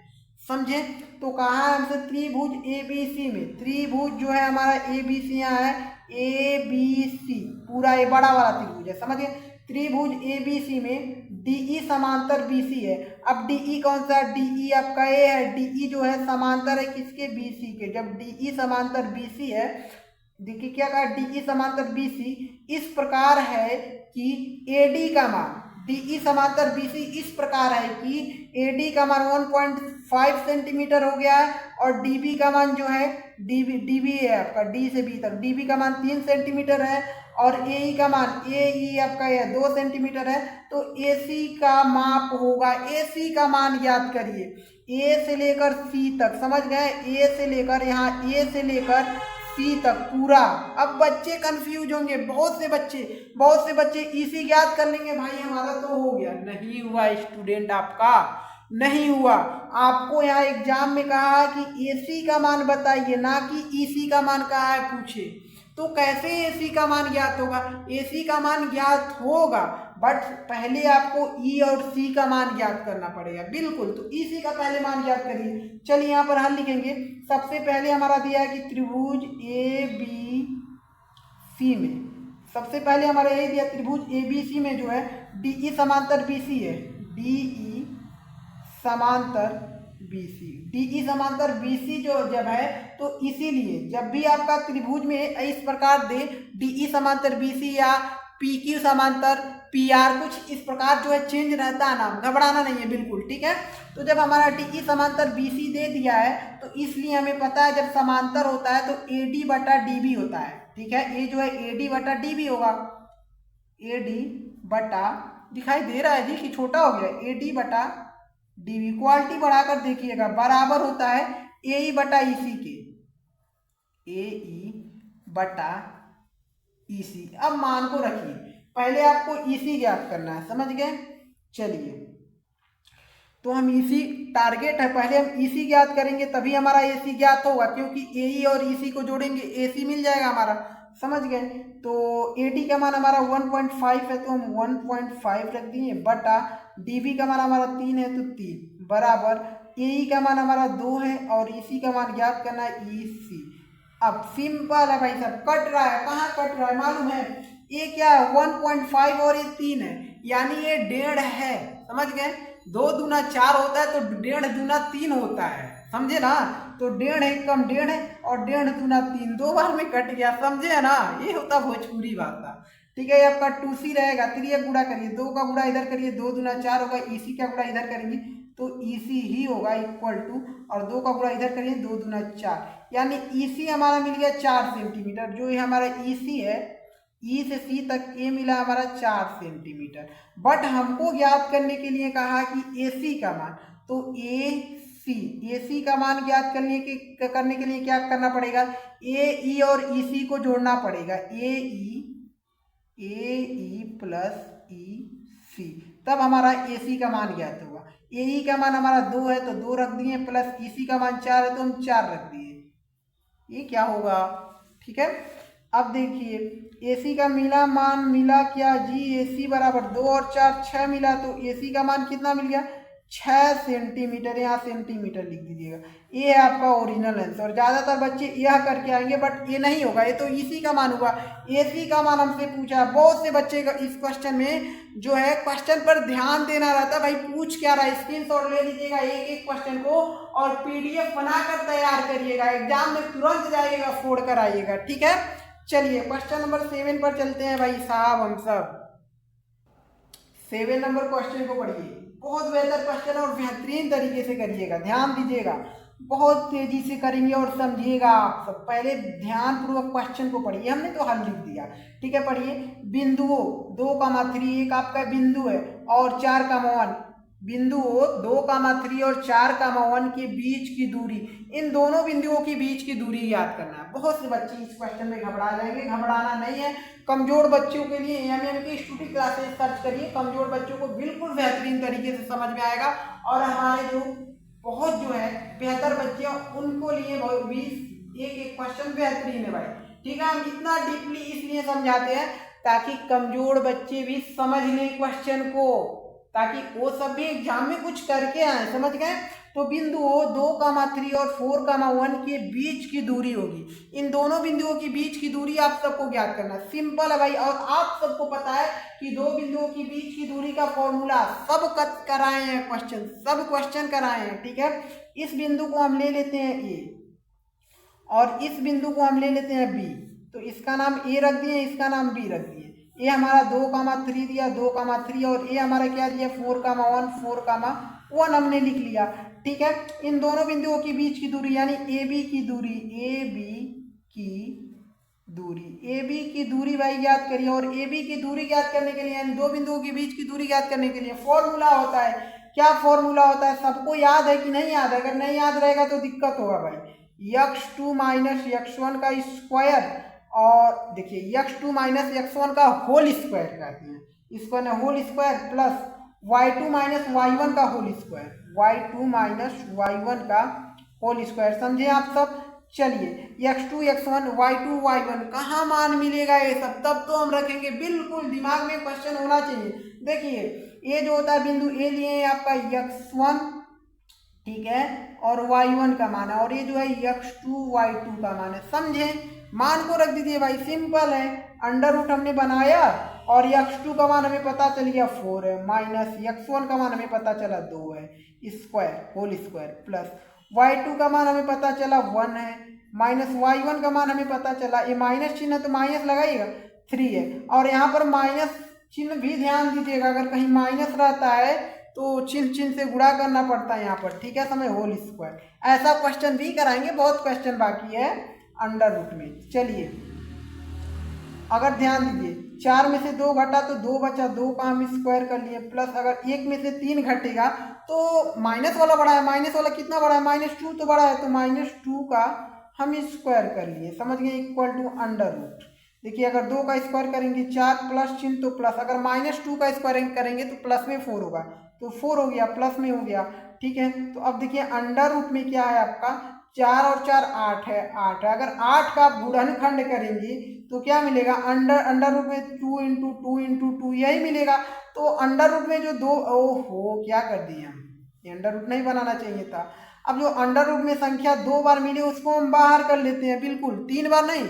समझे। तो कहा है हमसे त्रिभुज ABC में, त्रिभुज जो है हमारा ABC यहाँ है, ABC पूरा ये बड़ा वाला त्रिभुज है, समझिए। त्रिभुज ABC में DE समांतर BC है। अब DE कौन सा है, DE आपका A है, DE जो है समांतर है किसके, BC के। जब DE समांतर BC है, देखिए क्या कहा, DE समांतर BC इस प्रकार है कि AD का मान, DE समांतर BC इस प्रकार है कि AD का मान 1.5 सेंटीमीटर हो गया है, और DB का मान जो है, DB है आपका D से B तक, DB का मान 3 सेंटीमीटर है, और AE का मान, AE आपका यह 2 सेंटीमीटर है। तो AC का माप होगा, AC का ज्ञात मान करिए, A से लेकर C तक, समझ गए, A से लेकर यहाँ A से लेकर C तक पूरा। अब बच्चे कंफ्यूज होंगे, बहुत से बच्चे EC ज्ञात कर लेंगे, भाई हमारा तो हो गया। नहीं हुआ स्टूडेंट, आपका नहीं हुआ। आपको यहाँ एग्जाम में कहा कि AC का मान बताइए, ना कि EC का मान कहा है पूछे। तो कैसे AC का मान ज्ञात होगा, AC का मान ज्ञात होगा, बट पहले आपको E और C का मान ज्ञात करना पड़ेगा, बिल्कुल। तो EC का पहले मान ज्ञात करिए। चलिए यहाँ पर हल लिखेंगे। सबसे पहले हमारा दिया है कि त्रिभुज ABC में, सबसे पहले हमारा यही दिया, त्रिभुज ABC में जो है DE समांतर BC है, DE समांतर BC, DE समांतर BC जो जब है, तो इसीलिए जब भी आपका त्रिभुज में इस प्रकार दे DE समांतर BC या PQ समांतर PR, कुछ इस प्रकार जो है चेंज रहता है नाम, घबराना नहीं है बिल्कुल, ठीक है। तो जब हमारा DE समांतर BC दे दिया है, तो इसलिए हमें पता है जब समांतर होता है तो AD बटा DB होता है, ठीक है। ये जो है AD बटा DB होगा, AD बटा, दिखाई दे रहा है जी कि छोटा हो गया, AD बटा DB, क्वालिटी बढ़ाकर देखिएगा, बराबर होता है AE बटा EC के, AE बटा EC। अब मान को रखिए, पहले आपको EC ज्ञात करना है, समझ गए। चलिए तो हम EC टारगेट है, पहले हम EC ज्ञात करेंगे तभी हमारा AC ज्ञात होगा, क्योंकि AE और EC को जोड़ेंगे AC मिल जाएगा हमारा, समझ गए। तो AD का मान हमारा 1.5 है, तो हम 1.5 रख दिए, बटा DB का मान हमारा 3 है तो 3, बराबर AE का मान हमारा 2 है, और EC का मान ज्ञात करना है EC। अब सिंपल है भाई साहब, कट रहा है, कहाँ कट रहा है मालूम है, ये क्या है 1.5 और ये 3 है, यानी ये 1.5 है, समझ गए। 2 दूना 4 होता है तो 1.5 दूना 3 होता है, समझे ना। तो 1.5 है कम 1.5 है, और 1.5 दूना 3, 2 बार में कट गया, समझे ना, ये होता भोजपुरी भाषा, ठीक है। ये आपका 2C रहेगा, 3 गुणा करिए, 2 का गुणा इधर करिए, 2 दूना 4 होगा, EC का गुणा इधर करेंगे तो EC ही होगा इक्वल टू, और 2 का गुणा इधर करिए, 2 दूना 4, यानी EC हमारा मिल गया 4 सेंटीमीटर। जो ये हमारा EC है, E से C तक ये मिला हमारा 4 सेंटीमीटर। बट हमको ज्ञात करने के लिए कहा कि AC का मान, तो AC का मान ज्ञात करने के लिए क्या करना पड़ेगा, AE और EC को जोड़ना पड़ेगा, AE प्लस EC, तब हमारा AC का मान ज्ञात होगा। AE का मान हमारा 2 है तो 2 रख दिए, प्लस EC का मान 4 है तो हम 4 रख दिए, ये क्या होगा, ठीक है। अब देखिए AC का मान मिला क्या जी, AC बराबर 2 और 4 6 मिला, तो AC का मान कितना मिल गया, 6 सेंटीमीटर, यहाँ सेंटीमीटर लिख दीजिएगा। ये है आपका ओरिजिनल आंसर। ज़्यादातर बच्चे यह करके आएंगे, बट ये नहीं होगा, ये तो EC का मान हुआ, AC का मान हमसे पूछा। बहुत से बच्चे का इस क्वेश्चन में जो है, क्वेश्चन पर ध्यान देना रहता है, भाई पूछ क्या रहा है, स्क्रीनशॉट ले लीजिएगा एक क्वेश्चन को, और PDF बनाकर तैयार करिएगा, एग्जाम में तुरंत जाइएगा, फोड़ कर आइएगा, ठीक है। चलिए क्वेश्चन नंबर 7 पर चलते हैं भाई साहब, हम सब 7 नंबर क्वेश्चन को पढ़िए। बहुत बेहतर क्वेश्चन है और बेहतरीन तरीके से करिएगा, ध्यान दीजिएगा, बहुत तेजी से करेंगे और समझिएगा आप सब। पहले ध्यान पूर्वक क्वेश्चन को पढ़िए, हमने तो हल लिख दिया, ठीक है। पढ़िए, बिंदुओं 2,3 एक आपका बिंदु है और 4,1 बिंदु O 2,3 और 4,1 के बीच की दूरी, इन दोनों बिंदुओं की बीच की दूरी याद करना है। बहुत से बच्चे इस क्वेश्चन में घबरा जाएंगे, घबराना नहीं है। कमजोर बच्चों के लिए एमएम की स्टूडी क्लासेस सर्च करिए, कमजोर बच्चों को बिल्कुल बेहतरीन तरीके से समझ में आएगा। और हमारे जो बहुत जो है बेहतर बच्चे उनको लिए 20 एक क्वेश्चन बेहतरीन है भाई। ठीक है, हम इतना डीपली इसलिए समझाते हैं ताकि कमजोर बच्चे भी समझ लें क्वेश्चन को, ताकि वो सब भी एग्जाम में कुछ करके आए, समझ गए। तो बिंदु 2,3 और 4,1 के बीच की दूरी होगी, इन दोनों बिंदुओं की बीच की दूरी आप सबको ज्ञात करना है। सिंपल है भाई, और आप सबको पता है कि दो बिंदुओं की बीच की दूरी का फॉर्मूला सब कराए हैं क्वेश्चन, सब क्वेश्चन कराए हैं। ठीक है, इस बिंदु को हम ले लेते हैं ए और इस बिंदु को हम ले लेते हैं बी, तो इसका नाम ए रख दिए, इसका नाम बी रख दिए। ए हमारा 2,3 दिया, 2,3 और ए हमारा क्या दिया 4,1, 4,1 हमने लिख लिया। ठीक है, इन दोनों बिंदुओं की बीच की दूरी यानी ए बी की दूरी, ए बी की दूरी भाई याद करिए। और ए बी की दूरी याद करने के लिए यानी दो बिंदुओं के बीच की दूरी याद करने के लिए फॉर्मूला होता है। क्या फॉर्मूला होता है, सबको याद है कि नहीं याद है? अगर नहीं याद रहेगा तो दिक्कत होगा भाई। x2 माइनस x1 का स्क्वायर, और देखिए x2 माइनस x1 का होल स्क्वायर कहते हैं, इसको ना whole square plus y2 minus y1 का whole square, y2 minus y1 का होल स्क्वायर। समझे आप सब? चलिए x2 x1 y2 y1 कहाँ मान मिलेगा ये सब, तब तो हम रखेंगे। बिल्कुल दिमाग में क्वेश्चन होना चाहिए। देखिए ये जो होता है बिंदु ए लिए आपका x1, ठीक है, और y1 का मान है, और ये जो है x2 y2 का मान है। समझे? मान को रख दीजिए भाई, सिंपल है। अंडर रूट हमने बनाया और x2 का मान हमें पता चल गया 4 है, माइनस x1 का मान हमें पता चला 2 है, square whole square plus y2 का मान हमें पता चला 1 है, माइनस y1 का मान हमें पता चला, ये माइनस चिन्ह है तो माइनस लगाइएगा 3 है। और यहाँ पर माइनस चिन्ह भी ध्यान दीजिएगा, अगर कहीं माइनस रहता है तो चिन्ह से गुणा करना पड़ता है यहाँ पर। ठीक है, समय होल स्क्वायर। ऐसा क्वेश्चन भी कराएंगे, बहुत क्वेश्चन बाकी है अंडर रूट में। चलिए अगर ध्यान दीजिए 4 में से 2 घटा तो 2 बचा, 2 का हम स्क्वायर कर लिए, प्लस अगर 1 में से 3 घटेगा तो माइनस वाला बड़ा है, माइनस वाला कितना बड़ा है -2 तो बड़ा है, तो -2 का हम स्क्वायर कर लिए। समझ गए? Equal to under root. देखिए अगर 2 का स्क्वायर करेंगे 4 प्लस चिन्ह तो प्लस, अगर -2 का स्क्वायर करेंगे तो प्लस में 4 होगा, तो 4 हो गया, प्लस में हो गया। ठीक है, तो अब देखिए अंडर रूट में क्या है आपका 4 और 4 8 है, 8 है। अगर 8 का आप गुणनखंड करेंगे तो क्या मिलेगा, अंडर रूट में 2 इंटू 2 इंटू 2 यही मिलेगा। तो अंडर रूट में जो 2, ओहो क्या कर दिए हम, ये अंडर रूट नहीं बनाना चाहिए था। अब जो अंडर रूट में संख्या 2 बार मिले उसको हम बाहर कर लेते हैं, बिल्कुल 3 बार नहीं।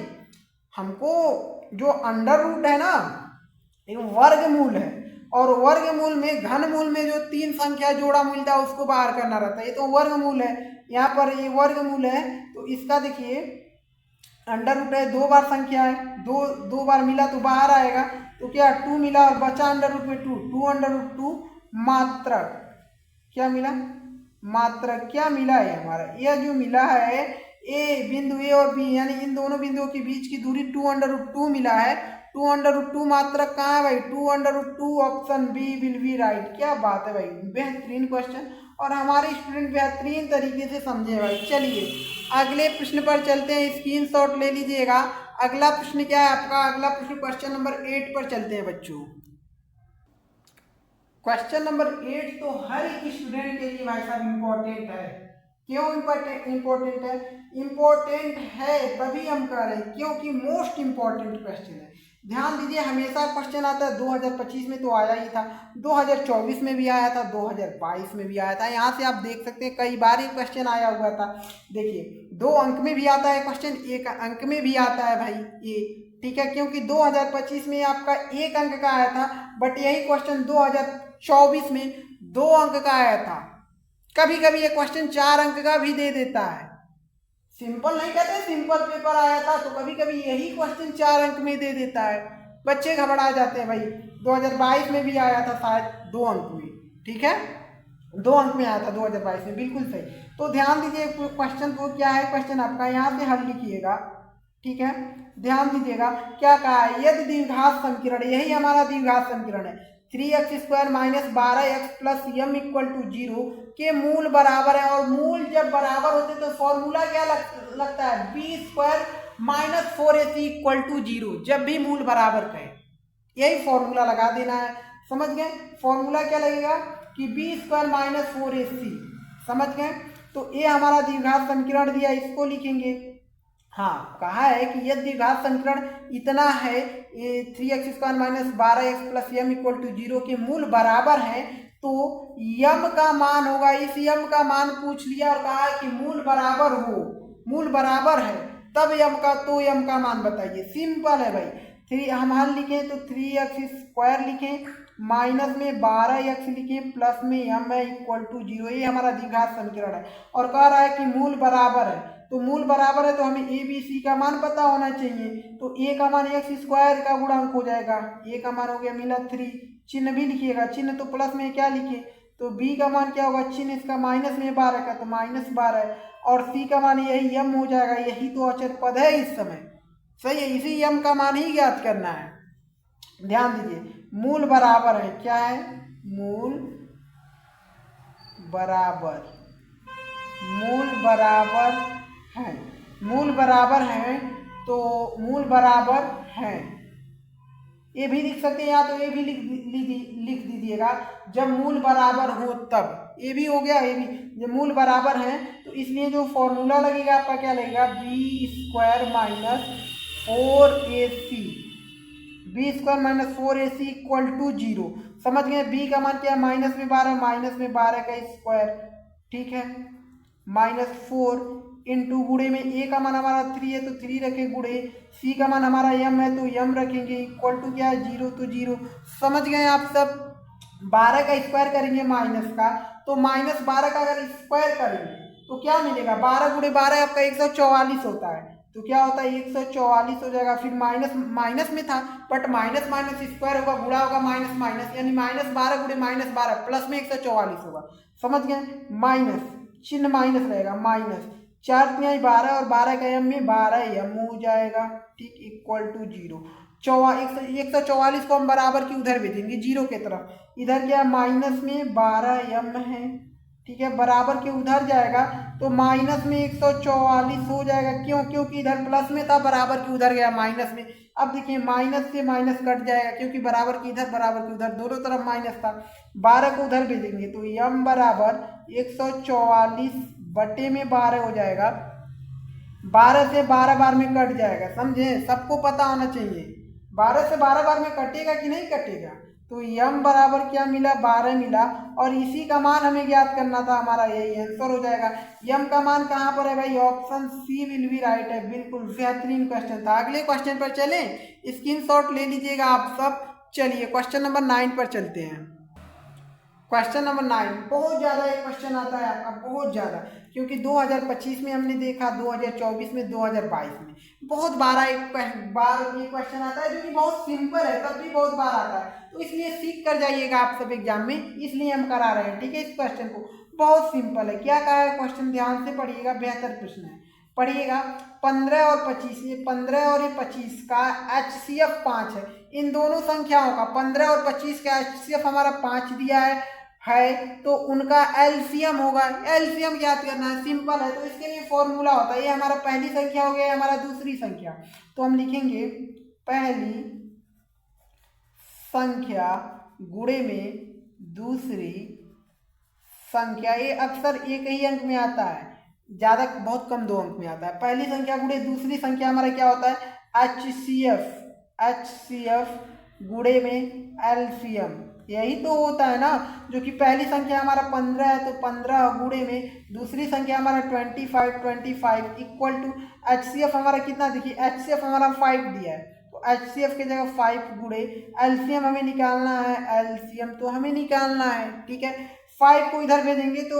हमको जो अंडर रूट है ना एक वर्गमूल है, और वर्गमूल में घनमूल में जो 3 संख्या जोड़ा मिलता है उसको बाहर करना रहता है। ये तो वर्गमूल है, यहाँ पर ये वर्गमूल है, तो इसका देखिए अंडर रूट है 2 बार संख्या है, 2 बार मिला तो बाहर आएगा, तो क्या 2 मिला और बचा अंडर रूट में 2 अंडर रूट 2 मात्रक क्या मिला, मात्रक क्या मिला है हमारा, यह जो मिला है ए बिंदु ए और बी यानी इन दोनों बिंदुओं के बीच की दूरी 2 अंडर रूट 2 मिला है। 2 अंडर रूट 2 मात्रक कहाँ है भाई, 2 under root 2 option B will be right. क्या बात है भाई, बेहतरीन क्वेश्चन, और हमारे स्टूडेंट बेहतरीन तरीके से समझे भाई। चलिए अगले प्रश्न पर चलते हैं, स्क्रीनशॉट ले लीजिएगा। अगला प्रश्न क्या है आपका, अगला प्रश्न क्वेश्चन नंबर 8 पर चलते हैं बच्चों। क्वेश्चन नंबर 8 तो हर एक स्टूडेंट के लिए भाई साहब इम्पोर्टेंट है। क्यों इम्पोर्टेंट है? इम्पोर्टेंट है तभी हम कह रहे हैं क्योंकि मोस्ट इम्पोर्टेंट क्वेश्चन है। ध्यान दीजिए हमेशा क्वेश्चन आता है, 2025 में तो आया ही था, 2024 में भी आया था, 2022 में भी आया था। यहाँ से आप देख सकते हैं कई बार ये क्वेश्चन आया हुआ था। देखिए 2 अंक में भी आता है क्वेश्चन, 1 अंक में भी आता है भाई ये। ठीक है, क्योंकि 2025 में आपका 1 अंक का आया था, बट यही क्वेश्चन 2024 में 2 अंक का आया था। कभी कभी ये क्वेश्चन 4 अंक का भी दे देता है। सिंपल नहीं कहते, सिंपल पेपर आया था तो कभी कभी यही क्वेश्चन 4 अंक में दे देता है, बच्चे घबरा जाते हैं भाई। 2022 में भी आया था शायद 2 अंक में। ठीक है, 2 अंक में आया था 2022 में, बिल्कुल सही। तो ध्यान दीजिए क्वेश्चन को क्या है, क्वेश्चन आपका यहाँ से हल लिखिएगा। ठीक है, ध्यान दीजिएगा क्या कहा है, यदि द्विघात समीकरण, यही हमारा द्विघात समीकरण है, 3x² minus 12x plus M equal to 0 के मूल बराबर है। और मूल जब बराबर होते तो फॉर्मूला क्या लगता है, b² minus 4ac equal to 0। जब भी मूल बराबर कहे यही फॉर्मूला लगा देना है। समझ गए? फॉर्मूला क्या लगेगा कि b² माइनस 4ac। समझ गए? तो ये हमारा द्विघात समीकरण दिया, इसको लिखेंगे। हाँ, कहा है कि यदि द्विघात समीकरण इतना है 3x² minus 12x plus M equal to 0 के मूल बराबर है तो यम का मान होगा, इस यम का मान पूछ लिया और कहा है कि मूल बराबर हो, मूल बराबर है तब यम का मान बताइए। सिंपल है भाई। हम हल लिखें तो 3x² लिखें, माइनस में 12x लिखें, प्लस में यम है इक्वल टू 0। ये हमारा द्विघात समीकरण है और कह रहा है कि मूल बराबर है। तो मूल बराबर है तो हमें ए बी सी का मान पता होना चाहिए। तो ए का मान x² का गुणांक हो जाएगा। ए का मान हो गया मिला 3, चिन्ह भी लिखिएगा, चिन्ह तो प्लस में क्या लिखे, तो बी का मान क्या होगा, चिन्ह इसका माइनस में 12 का तो माइनस 12 और सी का मान यही यम हो जाएगा। यही तो अचर पद है इस समय। सही है, इसी यम का मान ही ज्ञात करना है। ध्यान दीजिए, मूल बराबर है, क्या है, मूल बराबर, मूल बराबर है, मूल बराबर है तो मूल बराबर है। ये भी लिख सकते हैं या तो ये भी लिख दीजिएगा जब मूल बराबर हो तब। ये भी हो गया, ये भी जब मूल बराबर है तो इसलिए जो फॉर्मूला लगेगा आपका क्या लगेगा, b² minus 4ac, b² minus 4ac equal to 0। समझ गए? b का मान क्या है, माइनस में 12, माइनस में 12 का स्क्वायर, ठीक है, माइनस 4 इंटू गुणे में a का मान हमारा 3 है तो 3 रखे गुणे, c का मान हमारा m है तो m रखेंगे, इक्वल टू क्या है 0 तो 0। समझ गए आप सब? 12 का स्क्वायर करेंगे माइनस का, तो माइनस 12 का अगर स्क्वायर करेंगे तो क्या मिलेगा, 12 गुणे 12 आपका 144 होता है। तो क्या होता है 144 हो जाएगा। फिर माइनस माइनस में था बट माइनस माइनस स्क्वायर होगा, गुणा होगा माइनस माइनस, यानी माइनस 12 गुणे माइनस 12 प्लस में 144 होगा। समझ गए? माइनस चिन्ह माइनस रहेगा, माइनस 4 तिहाई 12 और 12 का यम में 12 यम हो जाएगा, ठीक, इक्वल टू 0। 144 को हम बराबर की उधर भेजेंगे 0 के तरफ, इधर क्या माइनस में 12 यम है, ठीक है, बराबर के उधर जाएगा तो माइनस में 144 हो जाएगा। क्यों? क्योंकि इधर प्लस में था, बराबर के उधर गया माइनस में। अब देखिए माइनस से माइनस कट जाएगा क्योंकि बराबर के इधर बराबर के उधर दोनों तरफ माइनस था। 12 को उधर भेजेंगे तो यम बराबर 144 बटे में 12 हो जाएगा। 12 से 12 बार में कट जाएगा, समझे? सबको पता होना चाहिए 12 से 12 बार में कटेगा कि नहीं कटेगा। तो यम बराबर क्या मिला, 12 मिला और इसी का मान हमें ज्ञात करना था, हमारा यही आंसर हो जाएगा। यम का मान कहाँ पर है भाई, option C will be right है। बिल्कुल बेहतरीन क्वेश्चन था। अगले क्वेश्चन पर चलें, स्क्रीनशॉट ले लीजिएगा आप सब। चलिए क्वेश्चन नंबर 9 पर चलते हैं। क्वेश्चन नंबर 9 बहुत ज़्यादा एक क्वेश्चन आता है आपका, बहुत ज़्यादा, क्योंकि 2025 में हमने देखा, 2024 में, 2022 में बहुत बार एक बार ये क्वेश्चन आता है जो कि बहुत सिंपल है, तब भी बहुत बार आता है। तो इसलिए सीख कर जाइएगा आप सब एग्जाम में, इसलिए हम करा रहे हैं, ठीक है। इस क्वेश्चन को बहुत सिंपल है। क्या कहा है क्वेश्चन, ध्यान से पढ़िएगा, बेहतर प्रश्न है, पढ़िएगा। 15 और 25, ये 15 और ये 25 का HCF 5 है। इन दोनों संख्याओं का 15 और 25 का HCF हमारा 5 दिया है तो उनका एलसीएम होगा। एलसीएम ज्ञात करना है, सिंपल है। तो इसके लिए फॉर्मूला होता है, ये हमारा पहली संख्या हो गया, हमारा दूसरी संख्या, तो हम लिखेंगे पहली संख्या गुणे में दूसरी संख्या। ये अक्सर एक ही अंक में आता है, ज़्यादा बहुत कम 2 अंक में आता है। पहली संख्या गुणे दूसरी संख्या हमारा क्या होता है, HCF गुणे में एलसीएम, यही तो होता है ना। जो कि पहली संख्या हमारा 15 है तो 15 गुणे में दूसरी संख्या हमारा 25 इक्वल टू HCF हमारा कितना, देखिए HCF हमारा 5 दिया है तो HCF की जगह 5 गुणे एलसीएम हमें निकालना है, एलसीएम तो हमें निकालना है, ठीक है। 5 को इधर भेजेंगे तो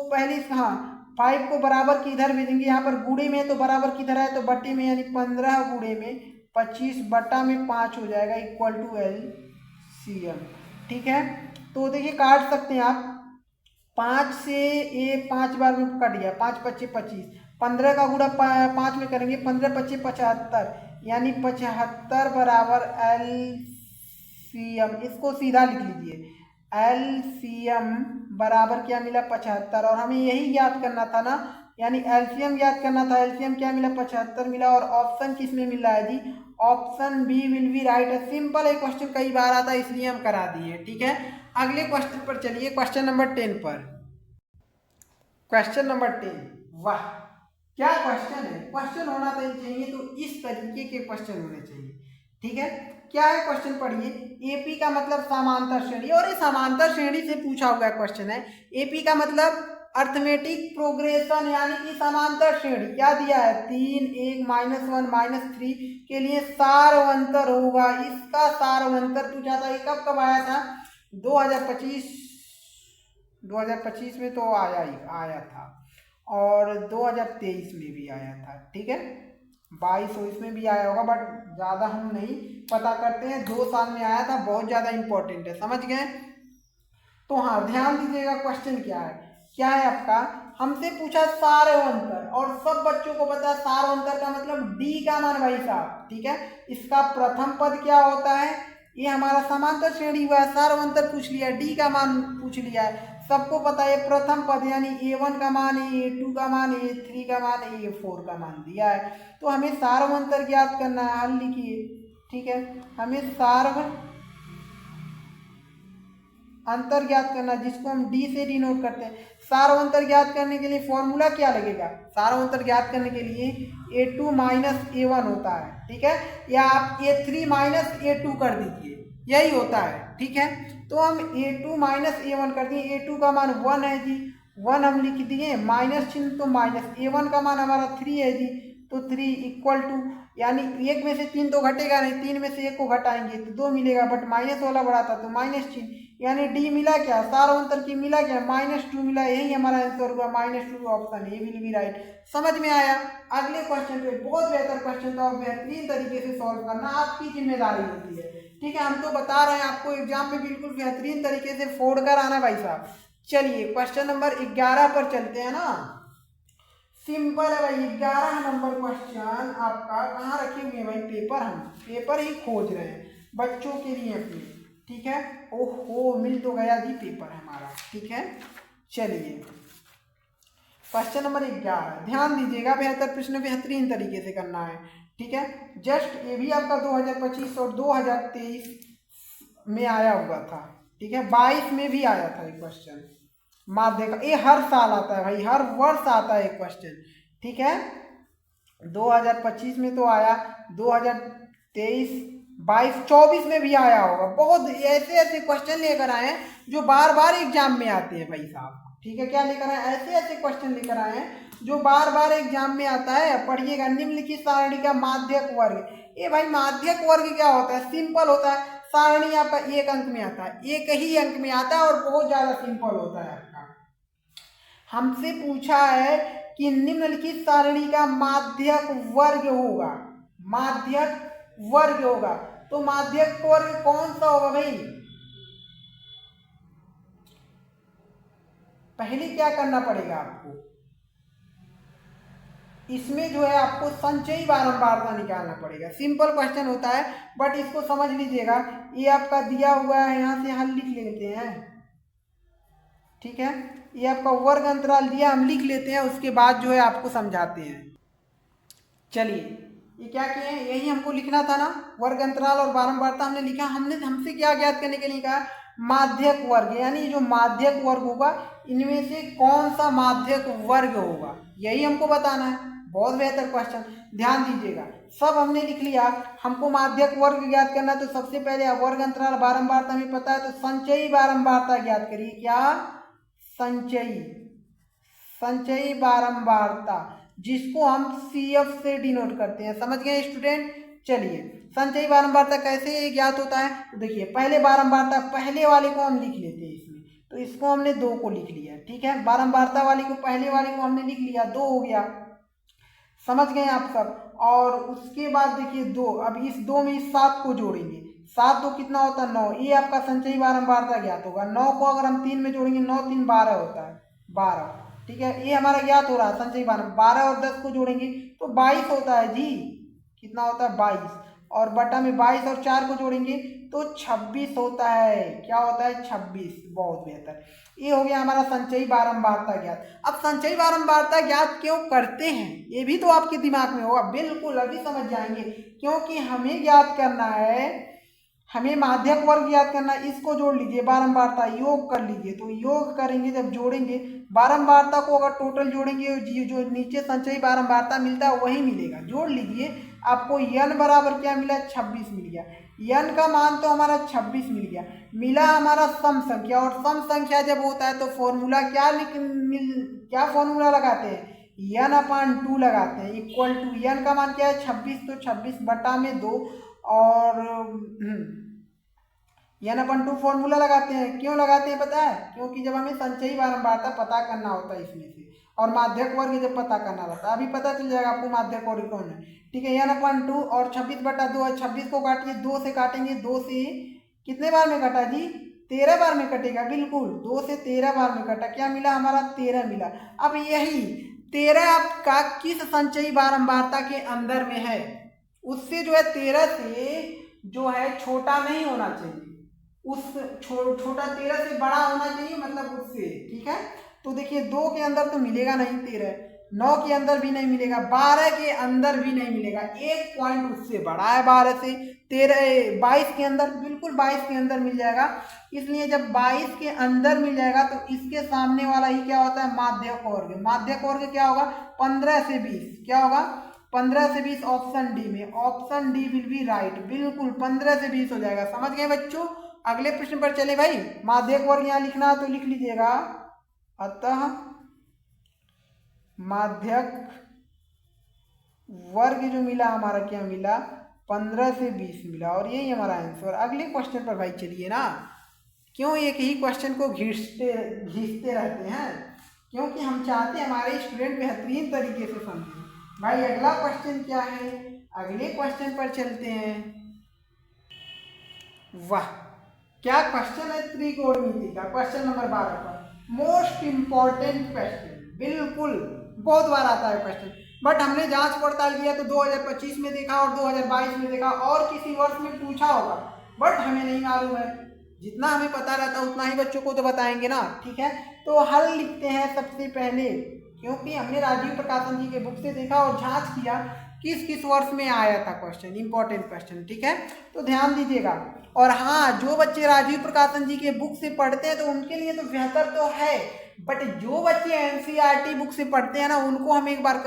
पहली, हाँ 5 को बराबर की इधर भेजेंगे, यहाँ पर गुणे में तो बराबर की इधर है तो बटे में, यानी 15 गुणे में 25 बटा में 5 हो जाएगा, इक्वल टू एलसीएम, ठीक है। तो देखिए काट सकते हैं आप, 5 से ये 5 बार में कट गया, 5 पच्चे 25, 15 का गुणा 5 में करेंगे, 15 पच्चे 75, यानी 75 बराबर LCM, इसको सीधा लिख लीजिए, LCM बराबर क्या मिला 75, और हमें यही याद करना था ना, यानी LCM याद करना था। LCM क्या मिला 75 मिला, और ऑप्शन किस में मिला है जी, option B will be right है। सिंपल है, क्वेश्चन कई बार आता है इसलिए हम करा दिए, ठीक है। अगले क्वेश्चन पर चलिए, क्वेश्चन नंबर 10 पर। क्वेश्चन नंबर 10, वाह क्या क्वेश्चन है, क्वेश्चन होना तो चाहिए तो इस तरीके के क्वेश्चन होने चाहिए, ठीक है। क्या है क्वेश्चन पढ़िए, एपी का मतलब समांतर श्रेणी, और ये समांतर श्रेणी से पूछा हुआ क्वेश्चन है। एपी का मतलब अर्थमेटिक प्रोग्रेशन, यानी कि समांतर श्रेणी। क्या दिया है, 3 1 -1 -3 के लिए सारवंतर होगा। इसका सारवंतर पूछा था, ये कब कब आया था, 2025 में तो आया था, और 2023 में भी आया था, ठीक है। 22 में भी आया होगा, बट ज़्यादा हम नहीं पता करते हैं, 2 साल में आया था, बहुत ज़्यादा इंपॉर्टेंट है, समझ गए। तो हाँ ध्यान दीजिएगा, क्वेश्चन क्या है आपका, हमसे पूछा सारवंतर, और सब बच्चों को पता है सारवंतर का मतलब डी का मान भाई साहब, ठीक है। इसका प्रथम पद क्या होता है, ये हमारा समांतर श्रेणी हुआ है, सारवंतर पूछ लिया, डी का मान पूछ लिया है, सबको पता है प्रथम पद यानी A1 का मान, A2 का मान, A3 का मान, A4 का मान दिया है। तो हमें सारवंतर ज्ञात करना है, हल लिखिए, ठीक है। हमें अंतर ज्ञात करना, जिसको हम डी से डिनोट करते हैं। सारवंतर ज्ञात करने के लिए फॉर्मूला क्या लगेगा, सारवंतर ज्ञात करने के लिए A2 - A1 होता है, ठीक है, या आप A3 - A2 कर दीजिए, यही होता है, ठीक है। तो हम A2 - A1 कर दिए, A2 का मान 1 है जी, 1 हम लिख दिए, माइनस चिन्ह तो माइनस, A1 का मान हमारा 3 है जी, तो 3 इक्वल टू, यानी एक में से 3 तो घटेगा नहीं, 3 में से 1 को घटाएंगे तो 2 मिलेगा, बट माइनस वाला बड़ा था तो माइनस चिन्ह, यानी डी मिला क्या, सारवंतर की मिला क्या, -2 मिला, यही हमारा आंसर हुआ, -2, option A will be right. समझ में आया। अगले क्वेश्चन पे, बहुत बेहतर क्वेश्चन था, और बेहतरीन तरीके से सॉल्व करना आपकी जिम्मेदारी होती है, ठीक है। हम तो बता रहे हैं आपको, एग्जाम में बिल्कुल बेहतरीन तरीके से फोड़ कर आना भाई साहब। चलिए क्वेश्चन नंबर 11 पर चलते हैं ना, सिंपल है भाई, 11 नंबर क्वेश्चन आपका कहाँ रखे हुए हैं भाई, हम पेपर ही खोज रहे हैं बच्चों के लिए अपने, ठीक है। ओहो मिल तो गया जी पेपर हमारा, ठीक है। चलिए क्वेश्चन नंबर 11, ध्यान दीजिएगा, बेहतर प्रश्न बेहतरीन तरीके से करना है, ठीक है। जस्ट ये भी आपका 2025 और 2023 में आया हुआ था, ठीक है, 22 में भी आया था एक क्वेश्चन, माध्य का, ये हर साल आता है भाई, हर वर्ष आता है एक क्वेश्चन, ठीक है। 2025 में तो आया, 2023, 22, 24 में भी आया होगा। बहुत ऐसे ऐसे क्वेश्चन लेकर आए हैं जो बार बार एग्जाम में आते हैं भाई साहब, ठीक है। क्या लेकर आए, ऐसे ऐसे क्वेश्चन लेकर आए हैं जो बार बार एग्जाम में आता है। पढ़िएगा, निम्नलिखित सारणी का माध्यक वर्ग, ये भाई माध्यक वर्ग क्या होता है, सिंपल होता है, सारणी आपका 1 अंक में आता है, एक ही अंक में आता है, और बहुत ज्यादा सिंपल होता है आपका। हमसे पूछा है कि निम्नलिखित सारणी का माध्यक वर्ग होगा, माध्यक वर्ग होगा, तो माध्यक वर्ग कौन सा होगा भाई, पहले क्या करना पड़ेगा आपको, इसमें जो है आपको संचयी बारंबारता निकालना पड़ेगा। सिंपल क्वेश्चन होता है, बट इसको समझ लीजिएगा, ये आपका दिया हुआ है, यहां से हल लिख लेते हैं, ठीक है। ये आपका वर्ग अंतराल दिया, हम लिख लेते हैं, उसके बाद जो है आपको समझाते हैं। चलिए ये क्या किए हैं, यही हमको लिखना था ना, वर्ग अंतराल और बारंबारता हमने लिखा। हमसे क्या ज्ञात करने के लिए कहा, माध्यक वर्ग, यानी जो माध्यक वर्ग होगा इनमें से कौन सा माध्यक वर्ग होगा, यही हमको बताना है। बहुत बेहतर क्वेश्चन, ध्यान दीजिएगा, सब हमने लिख लिया। हमको माध्यक वर्ग ज्ञात करना है, तो सबसे पहले वर्ग अंतराल बारंबारता हमें पता है, तो संचयी बारंबारता ज्ञात करिए। क्या, संचयी बारंबारता, जिसको हम CF से डिनोट करते हैं, समझ गए स्टूडेंट। चलिए संचयी बारंबारता कैसे ज्ञात होता है, तो देखिए पहले बारंबारता, पहले वाले को हम लिख लेते हैं इसमें, तो इसको हमने 2 को लिख लिया, ठीक है। बारंबारता वाली को, पहले वाले को हमने लिख लिया, 2 हो गया, समझ गए आप सब। और उसके बाद देखिए 2, अब इस 2 में इस 7 को जोड़ेंगे, 7 2 कितना होता है 9, ये आपका संचयी बारंबारता ज्ञात होगा। 9 को अगर हम 3 में जोड़ेंगे, 9 3 12 होता है, 12, ठीक है, ये हमारा ज्ञात हो रहा है संचयी बारंबारता। 12 और 10 को जोड़ेंगे तो 22 होता है जी, कितना होता है 22। और बटा में 22 और 4 को जोड़ेंगे तो 26 होता है। क्या होता है? 26। बहुत बेहतर। ये हो गया हमारा संचयी बारंबारता ज्ञात। अब संचयी बारंबारता ज्ञात क्यों करते हैं ये भी तो आपके दिमाग में होगा। बिल्कुल अभी समझ जाएंगे, क्योंकि हमें ज्ञात करना है, हमें माध्यक वर्ग ज्ञात करना है। इसको जोड़ लीजिए, बारंबारता योग कर लीजिए, तो योग करेंगे जब जोड़ेंगे बारंबारता को, अगर टोटल जोड़ेंगे जो नीचे संचयी बारंबारता मिलता है वही मिलेगा। जोड़ लीजिए, आपको n बराबर क्या मिला? 26 मिल गया। n का मान तो हमारा 26 मिल गया। मिला हमारा सम संख्या, और सम संख्या जब होता है तो फॉर्मूला क्या फॉर्मूला लगाते हैं? n/2 लगाते हैं, इक्वल टू n का मान क्या है? 26, तो 26 बटा में 2 और n/2 फॉर्मूला लगाते हैं। क्यों लगाते हैं पता है? क्योंकि जब हमें संचयी बारंबारता पता करना होता है इसमें से, और माध्यक वर्ग जब पता करना रहता है, अभी पता चल जाएगा आपको माध्यक वर्ग कौन है। ठीक है, n/2 और 26 बटा 2 है। 26 को काटिए, 2 से काटेंगे, 2 से कितने बार में कटा जी? 13 बार में कटेगा। बिल्कुल 2 से 13 बार में कटा। क्या मिला हमारा? 13 मिला। अब यही 13 आपका किस संचयी बारंबारता के अंदर में है, उससे जो है 13 से जो है छोटा नहीं होना चाहिए, उस छोटा 13 से बड़ा होना चाहिए, मतलब उससे। ठीक है, तो देखिए 2 के अंदर तो मिलेगा नहीं 13, 9 के अंदर भी नहीं मिलेगा, 12 के अंदर भी नहीं मिलेगा। एक पॉइंट उससे बड़ा है 12 से। 22 के अंदर, बिल्कुल 22 के अंदर मिल जाएगा। इसलिए जब 22 के अंदर मिल जाएगा तो इसके सामने वाला ही क्या होता है? माध्यक वर्ग। माध्यक वर्ग क्या होगा? 15 से 20। क्या होगा? 15 से 20 ऑप्शन डी में। Option D will be right. बिल्कुल 15 से 20 हो जाएगा। समझ गए बच्चों? अगले प्रश्न पर चले भाई। माध्यक वर्ग यहाँ लिखना है तो लिख लीजिएगा। अतः माध्यक वर्ग जो मिला हमारा, क्या मिला? 15 से 20 मिला, और यही हमारा आंसर। अगले क्वेश्चन पर भाई चलिए ना। क्यों एक ही क्वेश्चन को घिसते रहते हैं? क्योंकि हम चाहते हैं हमारे स्टूडेंट बेहतरीन तरीके से समझें। भाई अगला क्वेश्चन क्या है? अगले क्वेश्चन पर चलते हैं। वाह, क्या क्वेश्चन है! त्रिकोणमिति का क्वेश्चन नंबर 12 पर। Most important question. बिल्कुल बहुत बार आता है क्वेश्चन, बट हमने जांच पड़ताल किया तो 2025 में देखा और 2022 में देखा, और किसी वर्ष में पूछा होगा, बट हमें नहीं मालूम है। जितना हमें पता रहता है उतना ही बच्चों को तो बताएंगे ना। ठीक है, तो हल लिखते हैं सबसे पहले, क्योंकि हमने राजीव प्रकाशन जी के बुक से देखा और जांच किया किस किस वर्ष में आया था क्वेश्चन, इंपॉर्टेंट क्वेश्चन। ठीक है, तो ध्यान दीजिएगा। और हाँ, जो बच्चे राजीव प्रकाशन जी के बुक से पढ़ते हैं तो उनके लिए तो बेहतर तो है, बट जो बच्चे एनसीईआरटी बुक से पढ़ते हैं ना, उनको हम एक बात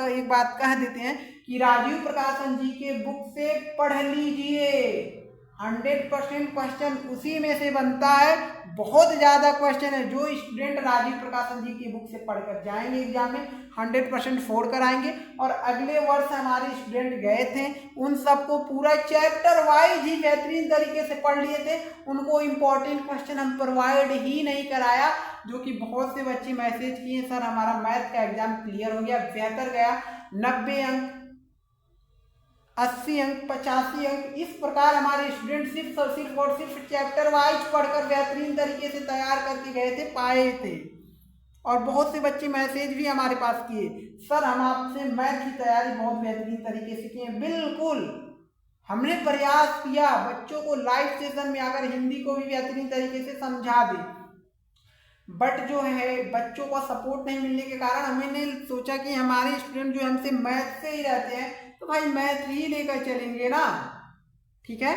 कह देते हैं कि राजीव प्रकाशन जी के बुक से पढ़ लीजिए। 100% क्वेश्चन उसी में से बनता है। बहुत ज़्यादा क्वेश्चन है। जो स्टूडेंट राजीव प्रकाशन जी की बुक से पढ़कर जाएंगे एग्जाम में 100% फोड़ कर आएंगे। और अगले वर्ष हमारे स्टूडेंट गए थे, उन सबको पूरा चैप्टर वाइज ही बेहतरीन तरीके से पढ़ लिए थे। उनको इम्पोर्टेंट क्वेश्चन हम प्रोवाइड ही नहीं कराया, जो कि बहुत से बच्चे मैसेज किए, सर हमारा मैथ का एग्जाम क्लियर हो गया, बेहतर गया, 90 अंक, 80 अंक, 85 अंक। इस प्रकार हमारे स्टूडेंट सिर्फ और सिर्फ चैप्टर वाइज पढ़कर बेहतरीन तरीके से तैयार करके गए थे, पाए थे। और बहुत से बच्चे मैसेज भी हमारे पास किए, सर हम आपसे मैथ की तैयारी बहुत बेहतरीन तरीके से किए। बिल्कुल हमने प्रयास किया बच्चों को लाइव सेशन में आकर हिंदी को भी बेहतरीन तरीके से समझा दे, बट जो है बच्चों का सपोर्ट नहीं मिलने के कारण हमने सोचा कि हमारे स्टूडेंट जो हमसे मैथ से ही रहते हैं तो भाई मैथ ही लेकर चलेंगे ना। ठीक है,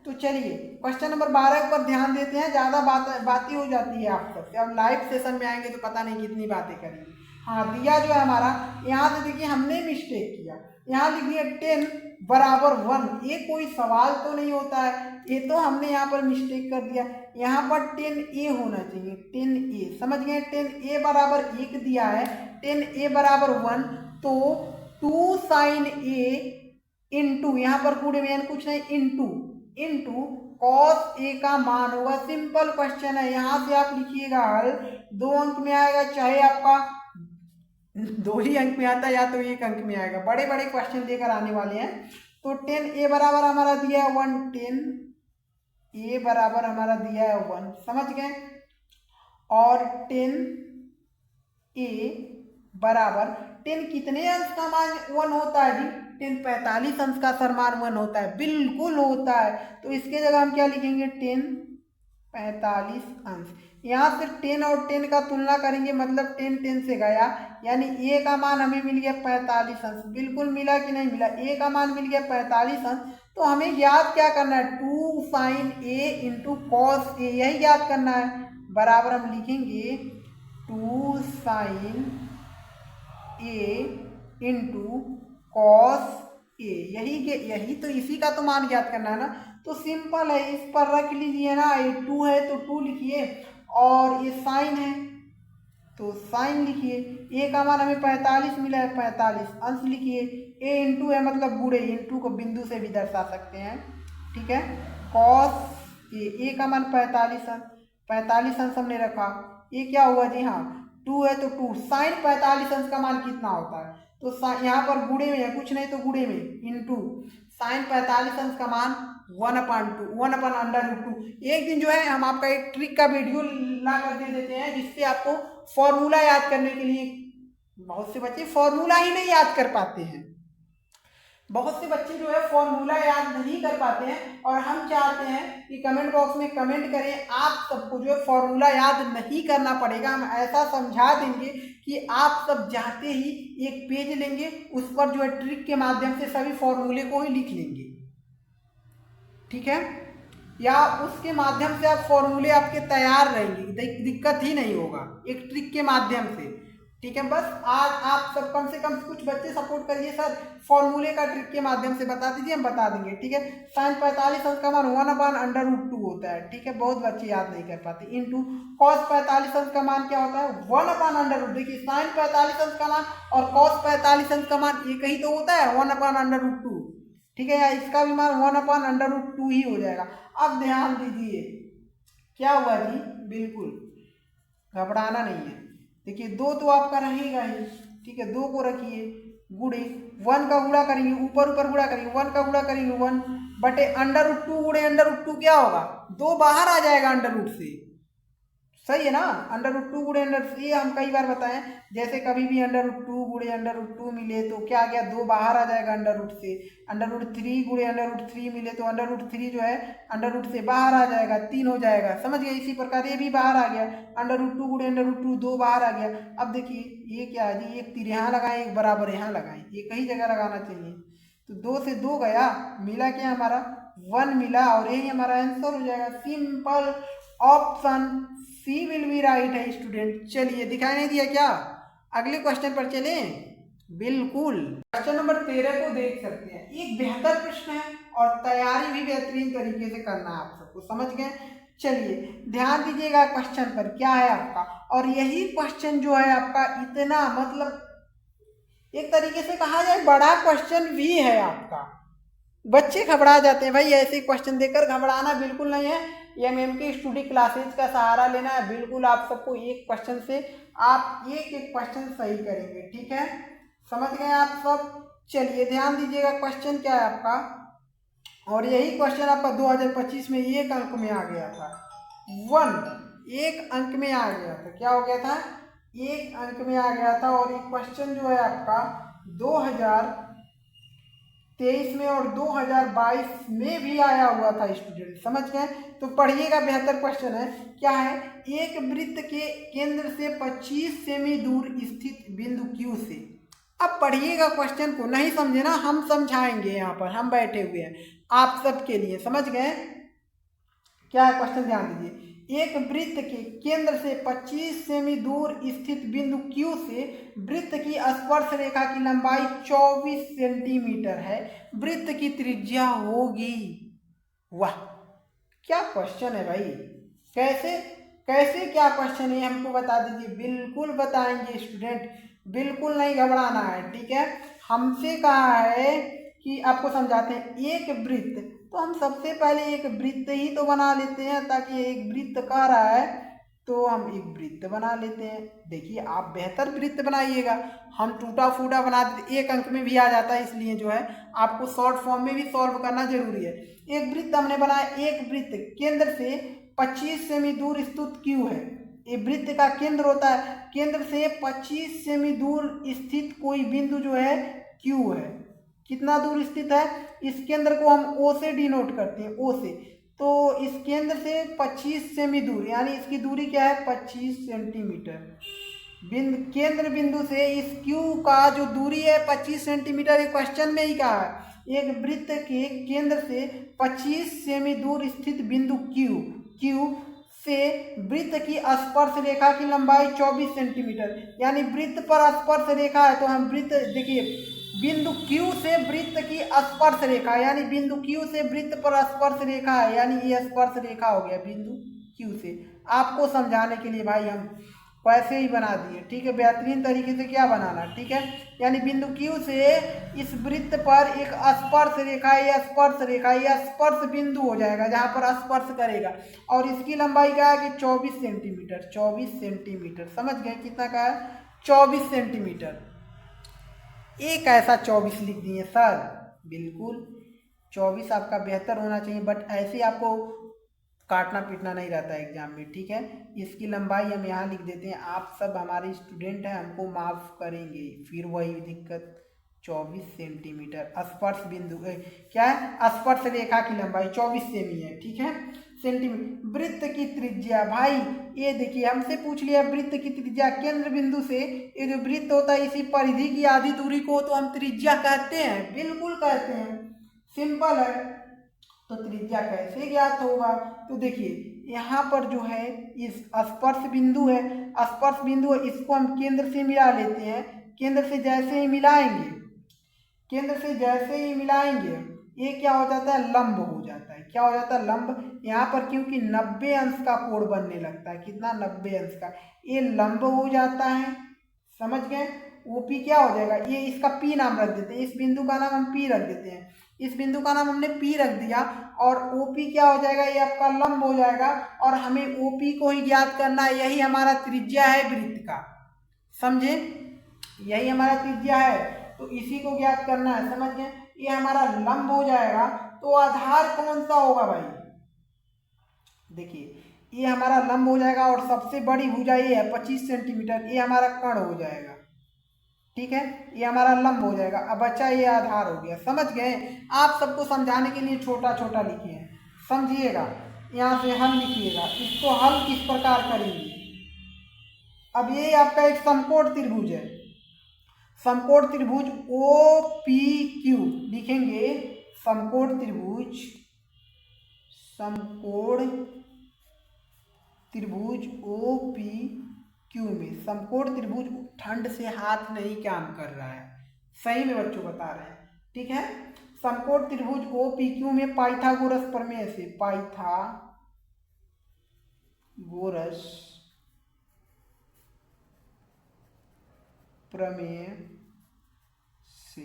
तो चलिए क्वेश्चन नंबर 12 पर ध्यान देते हैं। ज़्यादा बातें हो जाती है आप सबसे, अब लाइव सेशन में आएंगे तो पता नहीं कितनी बातें करेंगे। हाँ, दिया जो है हमारा, यहाँ से देखिए हमने मिस्टेक किया, यहाँ लिख दिया 10 बराबर 1। ये कोई सवाल तो नहीं होता है, ये तो हमने यहाँ पर मिस्टेक कर दिया। यहाँ पर 10a होना चाहिए, 10a। समझ गए? 10a बराबर 1 दिया है, 10a बराबर 1, तो 2 sin a इंटू, यहाँ पर पूरे में कुछ नहीं, इंटू cos a का मान होगा। सिंपल क्वेश्चन है, यहाँ से आप लिखिएगा हल। 2 अंक में आएगा, चाहे आपका 2 ही अंक में आता है या तो 1 अंक में आएगा। बड़े बड़े क्वेश्चन लेकर आने वाले हैं। तो 10a बराबर हमारा दिया है 1, 10a बराबर हमारा दिया है 1। समझ गए? और 10a बराबर 10 कितने अंक का मान 1 होता है जी? 10 45 अंश का सरमान 1 होता है, बिल्कुल होता है। तो इसके जगह हम क्या लिखेंगे 10 45 अंश। यहाँ से 10 और 10 का तुलना करेंगे, मतलब 10 10 से गया, यानी ए का मान हमें मिल गया 45 अंश। बिल्कुल मिला कि नहीं मिला, ए का मान मिल गया 45 अंश। तो हमें याद क्या करना है 2 sign A into cos A, यही याद करना है। बराबर हम लिखेंगे 2 sign A into cos A, यही तो इसी का तो मान याद करना है ना। तो सिंपल है, इस पर रख लीजिए ना, ये 2 है तो 2 लिखिए, और ये साइन है तो साइन लिखिए। ए का मान हमें 45 मिला है, 45 अंश लिखिए। ए इंटू है मतलब गुणे, इंटू को बिंदु से भी दर्शा सकते हैं, ठीक है। कॉस ए का मान 45 अंश, 45 अंश हमने रखा। ये क्या हुआ जी, हाँ 2 है तो 2 साइन 45 अंश का मान कितना होता है, तो यहाँ पर गुणे में है, कुछ नहीं तो गुणे में, इंटू साइन 45 अंश का मान 1/2, 1/√2। एक दिन जो है हम आपका एक ट्रिक का वीडियो ला कर दे देते हैं, जिससे आपको फॉर्मूला याद करने के लिए, बहुत से बच्चे फॉर्मूला ही नहीं याद कर पाते हैं, बहुत से बच्चे जो है फॉर्मूला याद नहीं कर पाते हैं, और हम चाहते हैं कि कमेंट बॉक्स में कमेंट करें, आप सबको जो है फॉर्मूला याद नहीं करना पड़ेगा। हम ऐसा समझा देंगे कि आप सब जाते ही एक पेज लेंगे, उस पर जो है ट्रिक के माध्यम से सभी फॉर्मूले को ही लिख लेंगे, ठीक है, या उसके माध्यम से आप फॉर्मूले आपके तैयार रहेंगे, दिक्कत ही नहीं होगा एक ट्रिक के माध्यम से, ठीक है। बस आज आप सब कम से कम कुछ बच्चे सपोर्ट करिए, सर फॉर्मूले का ट्रिक के माध्यम से बता दीजिए, हम बता देंगे, ठीक है। साइन 45 अंश का मान 1/√2 होता है, ठीक है, बहुत बच्चे याद नहीं कर पाते। इंटू कॉस 45 अंश का मान क्या होता है 1/√2। देखिए साइन 45 अंश का मान और कॉस 45 अंश का मान एक ही तो होता है, 1/√2, ठीक है, या इसका भी मान 1/√2 ही हो जाएगा। अब ध्यान दीजिए क्या हुआ जी, बिल्कुल घबराना नहीं है। देखिए 2 तो आपका रहेगा ही, ठीक है, 2 को रखिए, गुणे 1 का गुणा करेंगे, ऊपर ऊपर गुणा करेंगे, 1 का गुणा करेंगे 1 बटे √2 गुणे √2 क्या होगा, 2 बाहर आ जाएगा √ से, सही है ना। √2 गुणे ये हम कई बार बताएं, जैसे कभी भी √2 गुणे √2 मिले तो क्या आ गया, 2 बाहर आ जाएगा √ से। √3 गुणे √3 मिले तो √3 जो है √ से बाहर आ जाएगा, 3 हो जाएगा, समझ गए। इसी प्रकार ये भी बाहर आ गया, √2 गुणे √2 2 बाहर आ गया। अब देखिए ये क्या है जी, एक तीर यहाँ लगाएं, एक बराबर यहाँ लगाएं, एक ही जगह लगाना चाहिए। तो 2 से 2 गया, मिला क्या हमारा 1 मिला, और यही हमारा आंसर हो जाएगा। Simple, option C will be right है स्टूडेंट। चलिए दिखाई नहीं दिया क्या, अगले क्वेश्चन पर चले। बिल्कुल, क्वेश्चन नंबर 13 को देख सकते हैं, एक बेहतर प्रश्न है और तैयारी भी बेहतरीन तरीके से करना है आप सबको, समझ गए। चलिए ध्यान दीजिएगा क्वेश्चन पर, क्या है आपका, और यही क्वेश्चन जो है आपका इतना मतलब एक तरीके से कहा जाए बड़ा क्वेश्चन भी है आपका। बच्चे घबरा जाते हैं भाई ऐसे क्वेश्चन देखकर, घबराना बिल्कुल नहीं है। एमएम के स्टडी क्लासेज का सहारा लेना है, बिल्कुल आप सबको एक क्वेश्चन से आप एक क्वेश्चन सही करेंगे, ठीक है, समझ गए आप सब। चलिए ध्यान दीजिएगा क्वेश्चन क्या है आपका, और यही क्वेश्चन आपका 2025 में 1 अंक में आ गया था, 1 अंक में आ गया था, क्या हो गया था 1 अंक में आ गया था। और ये क्वेश्चन जो है आपका 2023 में और 2022 में भी आया हुआ था स्टूडेंट, समझ गए। तो पढ़िएगा, बेहतर क्वेश्चन है। क्या है, एक वृत्त के केंद्र से 25 सेमी दूर स्थित बिंदु Q से, अब पढ़िएगा क्वेश्चन को, नहीं समझे ना हम समझाएंगे, यहाँ पर हम बैठे हुए हैं आप सबके लिए, समझ गए। क्या है क्वेश्चन, ध्यान दीजिए। एक वृत्त के केंद्र से 25 सेमी दूर स्थित बिंदु Q से वृत्त की स्पर्श रेखा की लंबाई 24 सेंटीमीटर है, वृत्त की त्रिज्या होगी। वाह क्या क्वेश्चन है भाई, कैसे कैसे क्या क्वेश्चन है हमको बता दीजिए। बिल्कुल बताएंगे स्टूडेंट, बिल्कुल नहीं घबराना है, ठीक है। हमसे कहा है कि आपको समझाते हैं एक वृत्त, तो हम सबसे पहले एक वृत्त ही तो बना लेते हैं, ताकि एक वृत्त कह रहा है तो हम एक वृत्त बना लेते हैं। देखिए आप बेहतर वृत्त बनाइएगा, हम टूटा फूटा बना देते 1 अंक में भी आ जाता है, इसलिए जो है आपको शॉर्ट फॉर्म में भी सॉल्व करना जरूरी है। एक वृत्त हमने बनाया, एक वृत्त केंद्र से 25 सेमी दूर स्थित Q है, ये वृत्त का केंद्र होता है, केंद्र से 25 सेमी दूर स्थित कोई बिंदु जो है Q है, कितना दूर स्थित है, इस केंद्र को हम ओ से डिनोट करते हैं, ओ से। तो इस केंद्र से 25 सेमी दूर, यानी इसकी दूरी क्या है 25 सेंटीमीटर। केंद्र बिंदु से इस क्यू का जो दूरी है 25 सेंटीमीटर, ये क्वेश्चन में ही कहा है। एक वृत्त के केंद्र से 25 सेमी दूर स्थित बिंदु क्यू से वृत्त की स्पर्श रेखा की लंबाई 24 सेंटीमीटर, यानी वृत्त पर स्पर्श रेखा है। तो हम वृत्त देखिए, बिंदु Q से वृत्त की स्पर्श रेखा, यानी बिंदु Q से वृत्त पर स्पर्श रेखा है, यानी ये स्पर्श रेखा हो गया बिंदु Q से। आपको समझाने के लिए भाई हम वैसे ही बना दिए, ठीक है, बेहतरीन तरीके से क्या बनाना, ठीक है। यानी बिंदु Q से इस वृत्त पर एक स्पर्श रेखा, ये स्पर्श रेखा, ये स्पर्श बिंदु हो जाएगा जहां पर स्पर्श करेगा, और इसकी लंबाई क्या है कि 24 सेंटीमीटर। 24 सेंटीमीटर, समझ गए कितना का है, 24 सेंटीमीटर। एक ऐसा 24 लिख दिए सर, बिल्कुल 24 आपका बेहतर होना चाहिए, बट ऐसे आपको काटना पीटना नहीं रहता है एग्जाम में, ठीक है। इसकी लंबाई हम यहाँ लिख देते हैं, आप सब हमारे स्टूडेंट हैं, हमको माफ करेंगे, फिर वही दिक्कत 24 सेंटीमीटर। स्पर्श बिंदु क्या है, स्पर्श रेखा की लंबाई 24 सेमी है, ठीक है, सेंटीमीटर। वृत्त की त्रिज्या, भाई ये देखिए हमसे पूछ लिया वृत्त की त्रिज्या, केंद्र बिंदु से ये जो वृत्त होता है इसी परिधि की आधी दूरी को तो हम त्रिज्या कहते हैं, बिल्कुल कहते हैं, सिंपल है। तो त्रिज्या कैसे ज्ञात होगा, तो देखिए यहाँ पर जो है इस स्पर्श बिंदु है, स्पर्श बिंदु है, इसको हम केंद्र से मिला लेते हैं। केंद्र से जैसे ही मिलाएंगे, केंद्र से जैसे ही मिलाएंगे ये क्या हो जाता है, लंब हो जाता है। क्या हो जाता है, लंब। यहाँ पर क्योंकि 90 अंश का कोण बनने लगता है, कितना 90 अंश का, ये लंब हो जाता है, समझ गए। ओपी क्या हो जाएगा, ये इसका पी नाम रख देते हैं, इस बिंदु का नाम हम पी रख देते हैं, इस बिंदु का नाम हमने पी रख दिया, और ओपी क्या हो जाएगा, ये आपका लंब हो जाएगा, और हमें ओपी को ही ज्ञात करना है, यही हमारा त्रिज्या है वृत्त का, समझे, यही हमारा त्रिज्या है, तो इसी को ज्ञात करना है, समझ गए। ये हमारा लंब हो जाएगा, तो आधार कौन सा होगा भाई, देखिए ये हमारा लंब हो जाएगा, और सबसे बड़ी भुजा ये है 25 सेंटीमीटर, ये हमारा कर्ण हो जाएगा, ठीक है, ये हमारा लंब हो जाएगा। अब बच्चा ये आधार हो गया, समझ गए। आप सबको समझाने के लिए छोटा छोटा लिखे हैं, समझिएगा, यहाँ से हल लिखिएगा, इसको हल किस प्रकार करेंगे। अब ये आपका एक समकोण त्रिभुज है, समकोण त्रिभुज ओ पी क्यू लिखेंगे, समकोण त्रिभुज, समकोण त्रिभुज ओ पी क्यू में, समकोण त्रिभुज, ठंड से हाथ नहीं काम कर रहा है, सही में बच्चों बता रहे हैं, ठीक है। समकोण त्रिभुज ओ पी क्यू में पाइथागोरस प्रमेय से, पाइथागोरस प्रमेय से,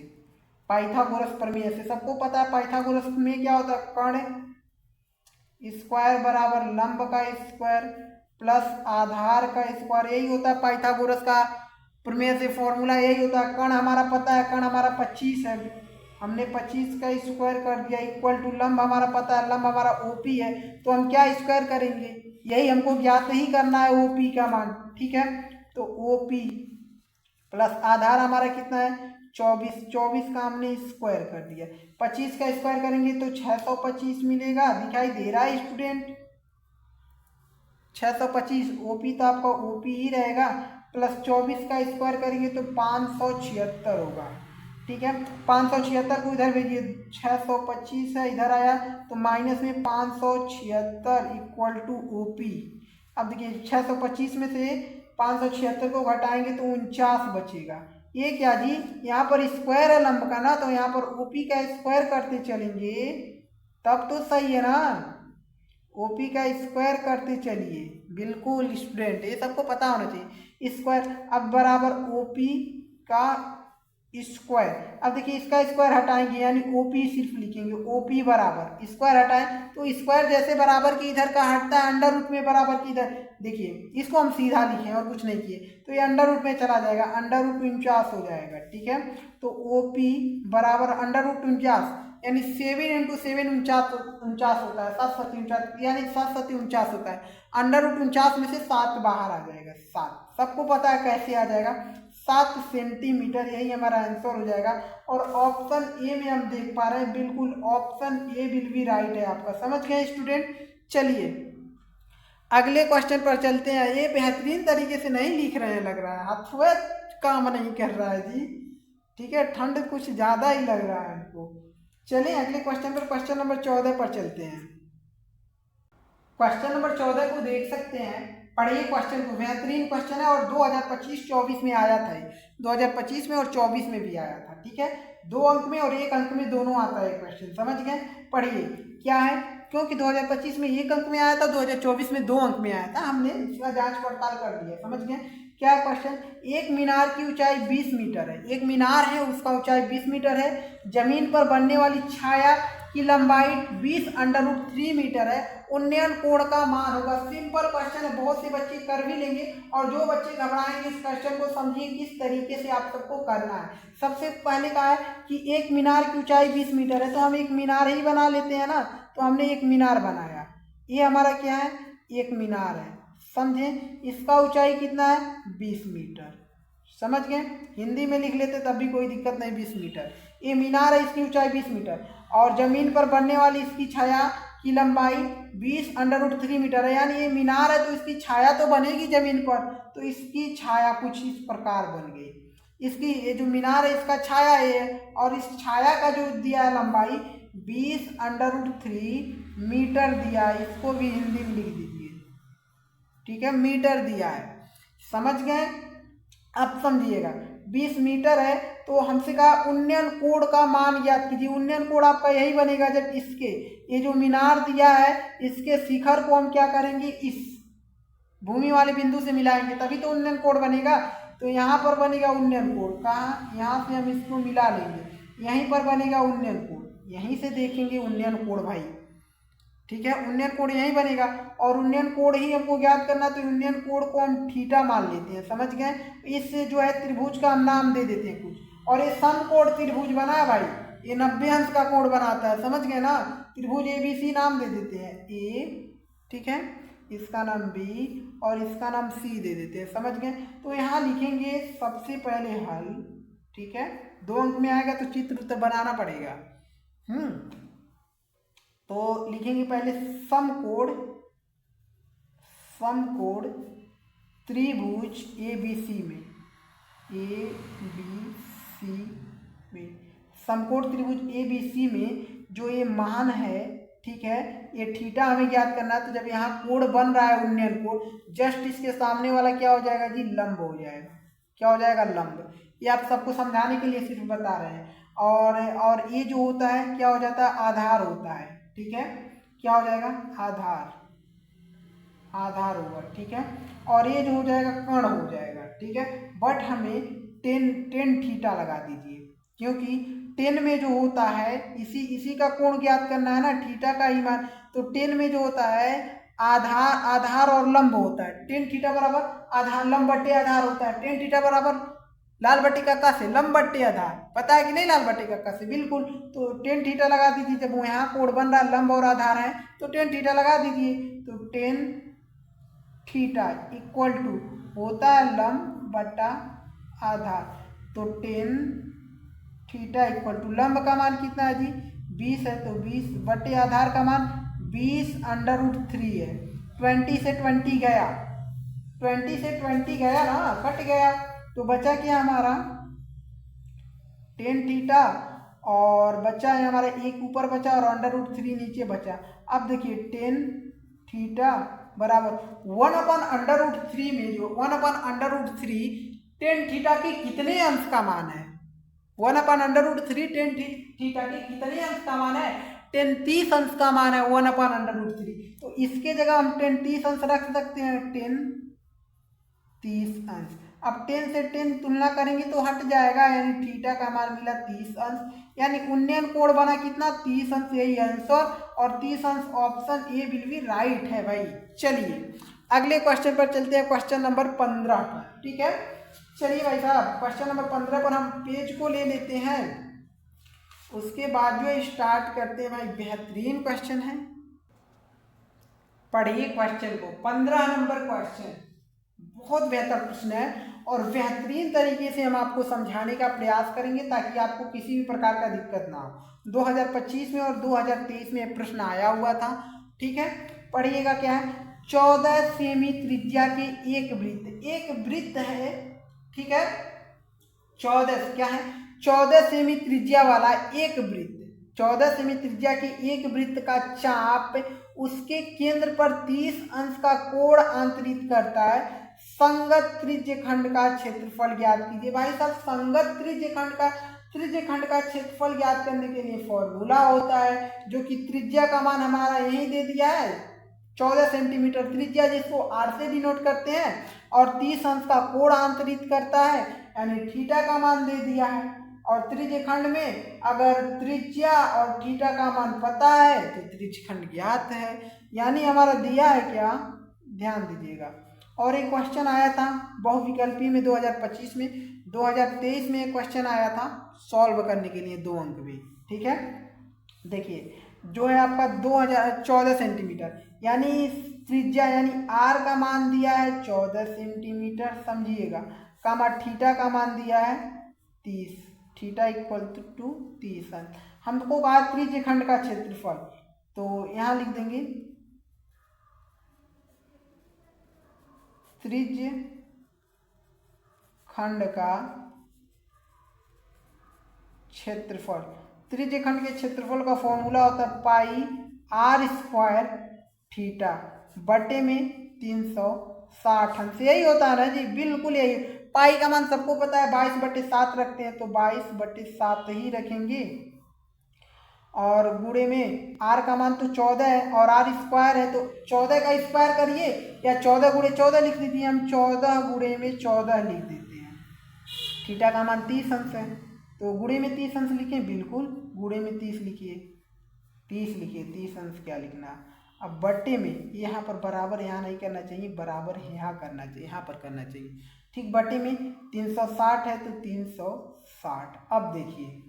पाइथागोरस प्रमेय से सबको पता है पाइथागोरस में क्या होता है, कर्ण स्क्वायर बराबर लंब का स्क्वायर प्लस आधार का स्क्वायर, यही होता है पाइथागोरस का प्रमेय से फॉर्मूला, यही होता है। कर्ण हमारा पता है, कर्ण हमारा 25 है, हमने 25 का स्क्वायर कर दिया, इक्वल टू लंब हमारा पता है, लंब हमारा ओपी है, तो हम क्या स्क्वायर करेंगे, यही हमको ज्ञात ही करना है ओपी का मान, ठीक है। तो ओपी प्लस आधार हमारा कितना है 24, 24 का हमने स्क्वायर कर दिया, 25 का स्क्वायर करेंगे तो 625 मिलेगा, दिखाई दे रहा है स्टूडेंट, 625, ओपी तो आपका ओपी ही रहेगा, प्लस 24 का स्क्वायर करेंगे तो 576 होगा, ठीक है। 576 को इधर भेजिए, 625 है इधर आया तो माइनस में 576 इक्वल टू ओपी। अब देखिए 625 में से 576 को घटाएंगे तो 49 बचेगा, ये क्या जी, यहाँ पर स्क्वायर है लंब का ना, तो यहाँ पर ओपी का स्क्वायर करते चलेंगे तब तो सही है ना, ओपी का स्क्वायर करते चलिए, बिल्कुल स्टूडेंट ये सबको पता होना चाहिए, स्क्वायर। अब बराबर ओपी का स्क्वायर, अब देखिए इसका स्क्वायर हटाएंगे यानी ओपी सिर्फ लिखेंगे, ओपी बराबर स्क्वायर हटाएं तो स्क्वायर जैसे बराबर की इधर का हटता है अंडर रूट में बराबर की इधर, देखिए इसको हम सीधा लिखें और कुछ नहीं किए तो ये अंडर रूट में चला जाएगा, अंडर रूट 49 हो जाएगा, ठीक है। तो ओपी बराबर अंडर रूट 49 यानी 7 × 7 49 होता है, 7 7 49 यानी 7 7 49 होता है, अंडर रूट 49 में से 7 बाहर आ जाएगा, 7 सबको पता है कैसे आ जाएगा, 7 सेंटीमीटर, यही हमारा आंसर हो जाएगा। और ऑप्शन ए में हम देख पा रहे हैं, बिल्कुल option A will be right है आपका। समझ गए स्टूडेंट? चलिए अगले क्वेश्चन पर चलते हैं। ये बेहतरीन तरीके से नहीं लिख रहे हैं, लग रहा है हाथ हुए काम नहीं कर रहा है जी, ठीक है, ठंड कुछ ज़्यादा ही लग रहा है हमको। चलिए अगले क्वेश्चन पर, क्वेश्चन नंबर 14 पर चलते हैं। क्वेश्चन नंबर 14 को देख सकते हैं, पढ़िए क्वेश्चन को, बेहतरीन क्वेश्चन है और 2025-24 में आया था। 2025 में और 24 में भी आया था, ठीक है। 2 अंक में और 1 अंक में दोनों आता है क्वेश्चन, समझ गए? पढ़िए क्या है, क्योंकि 2025 में 1 अंक में आया था, 2024 में 2 अंक में आया था, हमने इसका जांच पड़ताल कर दी है। समझ गए? क्या क्वेश्चन, एक मीनार की ऊंचाई 20 मीटर है। एक मीनार है, उसका ऊंचाई 20 मीटर है। जमीन पर बनने वाली छाया की लंबाई 20√3 मीटर है। उन्नयन कोण का मान होगा। सिंपल क्वेश्चन है, बहुत से बच्चे कर भी लेंगे, और जो बच्चे घबराएंगे इस क्वेश्चन को समझिए किस तरीके से आप सबको करना है। सबसे पहले कहा है कि एक मीनार की ऊंचाई 20 मीटर है, तो हम एक मीनार ही बना लेते हैं ना। तो हमने एक मीनार बनाया, ये हमारा क्या है, एक मीनार है, समझे। इसका ऊंचाई कितना है, 20 मीटर। समझ गए? हिंदी में लिख लेते तब भी कोई दिक्कत नहीं, 20 मीटर ये मीनार है, इसकी ऊंचाई 20 मीटर। और जमीन पर बनने वाली इसकी छाया की लंबाई 20√3 मीटर है। यानी ये मीनार है तो इसकी छाया तो बनेगी जमीन पर, तो इसकी छाया कुछ इस प्रकार बन गई। इसकी ये जो मीनार है इसका छाया है, और इस छाया का जो दिया है लंबाई 20√3 मीटर दिया है। इसको भी हिंदी में लिख दीजिए, ठीक है, मीटर दिया है। समझ गए? अब समझिएगा, 20 मीटर है तो हमसे कहा उन्नयन कोण का मान ज्ञात कीजिए। उन्नयन कोण आपका यही बनेगा जब इसके ये जो मीनार दिया है इसके शिखर को हम क्या करेंगे, इस भूमि वाले बिंदु से मिलाएंगे, तभी तो उन्नयन कोण बनेगा। तो यहाँ पर बनेगा उन्नयन कोण, कहाँ, यहाँ से हम इसको मिला लेंगे, यहीं पर बनेगा उन्नयन कोण, यहीं से देखेंगे उन्नयन कोण भाई, ठीक है। उन्नयन कोण यही बनेगा, और उन्नयन कोण ही हमको ज्ञात करना, तो उन्नयन कोण को हम थीटा मान लेते हैं। समझ गए? इससे जो है त्रिभुज का हम नाम दे देते हैं कुछ, और ये समकोण त्रिभुज बना है भाई, ये 90 अंश का कोण बनाता है। समझ गए ना? त्रिभुज ABC नाम दे देते हैं, A, ठीक है, इसका नाम B और इसका नाम C दे देते हैं। समझ गए? तो यहाँ लिखेंगे सबसे पहले हल, ठीक है, 2 अंक में आएगा तो चित्र तो बनाना पड़ेगा। तो लिखेंगे पहले समकोण त्रिभुज ABC में, ABC में समकोण त्रिभुज ABC में जो ये मान है, ठीक है, ये थीटा हमें ज्ञात करना है। तो जब यहाँ कोण बन रहा है उन्नयन कोण, जस्ट इसके सामने वाला क्या हो जाएगा जी, लंब हो जाएगा। क्या हो जाएगा, लंब। ये आप सबको समझाने के लिए सिर्फ बता रहे हैं। और ये जो होता है क्या हो जाता है, आधार होता है, ठीक है, क्या हो जाएगा, आधार होगा, ठीक है। और ये जो हो जाएगा कर्ण हो जाएगा, ठीक है। बट हमें टेन थीटा लगा दीजिए, क्योंकि 10 में जो होता है इसी का कोण ज्ञात करना है ना, थीटा का ही मान। तो 10 में जो होता है आधार और लंब होता है। 10 थीटा बराबर आधार लंब बट्टे आधार होता है। 10 थीटा बराबर लाल बट्टी कक्का से लंब बट्टे आधार, पता है कि नहीं, लाल बट्टी कक्का से, बिल्कुल। तो 10 थीटा लगा दीजिए। जब वो यहाँ कोण बन रहा है, लंब और आधार है, तो 10 थीटा लगा दीजिए। तो 10 थीटा इक्वल टू होता है लंब बटा आधार। तो 10 थीटा इक्वल टू लंब का मान कितना है जी, 20 है, तो 20 बटे आधार का मान 20√3 है। 20 से 20 गया, 20 से 20 गया ना, कट गया, तो बचा क्या हमारा 10 थीटा, और बचा है हमारा एक ऊपर बचा और √3 नीचे बचा। अब देखिए 10 थीटा बराबर 1/√3 में जो 1/√3 10 थीटा के कितने अंश का मान है, 1/√3 10 थीटा के कितने अंश का मान है, 10 30 अंश का मान है 1/√3। तो इसके जगह हम 10 30 अंश रख सकते हैं, 10 30 अंश। अब 10 से 10 तुलना करेंगे तो हट जाएगा, यानी थीटा का मान मिला 30 अंश, यानी उन्नयन कोण बना कितना, 30 अंश, यही आंसर। और 30 अंश option A will be right है भाई। चलिए अगले क्वेश्चन पर चलते हैं, क्वेश्चन नंबर 15 पर, ठीक है। चलिए भाई साहब, क्वेश्चन नंबर 15 पर हम पेज को ले लेते हैं, उसके बाद जो स्टार्ट करते हैं। भाई बेहतरीन क्वेश्चन है, पढ़िए क्वेश्चन को। 15 नंबर क्वेश्चन बहुत बेहतर प्रश्न है, और बेहतरीन तरीके से हम आपको समझाने का प्रयास करेंगे ताकि आपको किसी भी प्रकार का दिक्कत ना हो। 2025 में और 2023 में प्रश्न आया हुआ था। ठीक है, पढ़िएगा क्या है, 14 सेमी त्रिज्या के एक वृत्त है। ठीक है, 14 क्या है, 14 सेमी त्रिज्या वाला एक वृत्त, 14 सेमी त्रिज्या के एक वृत्त का चाप उसके केंद्र पर 30 अंश का कोण अंतरित करता है। संगत त्रिज्य खंड का क्षेत्रफल ज्ञात कीजिए। भाई साहब, संगत त्रिज्य खंड का क्षेत्रफल ज्ञात करने के लिए फॉर्मूला होता है, जो कि त्रिज्या का मान हमारा यही दे दिया है 14 सेंटीमीटर त्रिज्या, जिसको आर से डिनोट करते हैं, और 30 अंश का कोण अंतरित करता है, यानी थीटा का मान दे दिया है। और त्रिज्य खंड में अगर त्रिज्या और थीटा का मान पता है तो त्रिज्य खंड ज्ञात है, यानी हमारा दिया है क्या, ध्यान दीजिएगा। और एक क्वेश्चन आया था बहुविकल्पी में 2025 में, 2023 में एक क्वेश्चन आया था सॉल्व करने के लिए 2 अंक भी। ठीक है, देखिए जो है आपका 2014 सेंटीमीटर, यानी त्रिज्या यानी आर का मान दिया है 14 सेंटीमीटर, समझिएगा, कामा थीटा का मान दिया है 30, थीटा इक्वल टू 30 अंश। हमको कहा त्रिज्य खंड का क्षेत्रफल, तो यहाँ लिख देंगे त्रिज्य खंड का क्षेत्रफल। त्रिज्य खंड के क्षेत्रफल का फॉर्मूला होता है पाई आर स्क्वायर थीटा बटे में 360 अंश, यही होता है ना जी, बिल्कुल यही। पाई का मान सबको पता है 22/7 रखते हैं, तो 22/7 ही रखेंगे, और गुणे में आर का मान तो 14 है और आर स्क्वायर है, तो 14 का स्क्वायर करिए या 14 गुणे 14 लिख दीजिए, हम 14 गुणे में 14 लिख देते हैं। थीटा का मान 30 अंश है, तो गुणे में 30 अंश लिखें, बिल्कुल गुणे में 30 लिखिए, 30 लिखिए, 30 अंश क्या लिखना। अब बट्टे में यहाँ पर बराबर यहाँ नहीं करना चाहिए, बराबर यहाँ करना चाहिए, यहाँ पर करना चाहिए। ठीक, बट्टे में 360 है तो 360। अब देखिए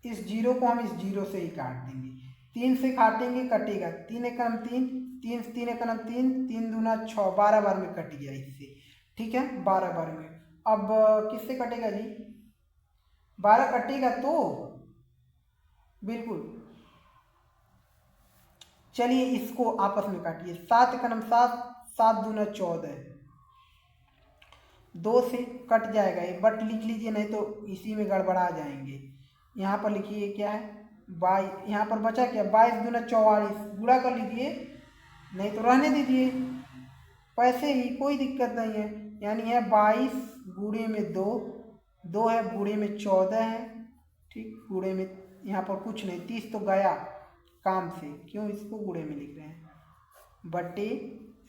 इस जीरो को हम इस जीरो से ही काट देंगे, 3 से काटेंगे कटेगा, 3 एकम 3, 3 एकम 3, 3 दूना 6, 12 बार में कट गया इससे। ठीक है, 12 बार में। अब किससे कटेगा जी, 12 कटेगा तो बिल्कुल, चलिए इसको आपस में काटिए, 7 एकम 7, 7 दूना 14, 2 से कट जाएगा, ये बट लिख लीजिए नहीं तो इसी में गड़बड़ा जाएंगे। यहाँ पर लिखिए क्या है 22, यहाँ पर बचा क्या 22 दूना 44, गुणा कर लीजिए, नहीं तो रहने दीजिए पैसे ही, कोई दिक्कत नहीं है। यानी है 22 गुणे में 2, 2 है गुणे में 14 है। ठीक, गुणे में यहाँ पर कुछ नहीं, 30 तो गया काम से, क्यों इसको गुणे में लिख रहे हैं, बटे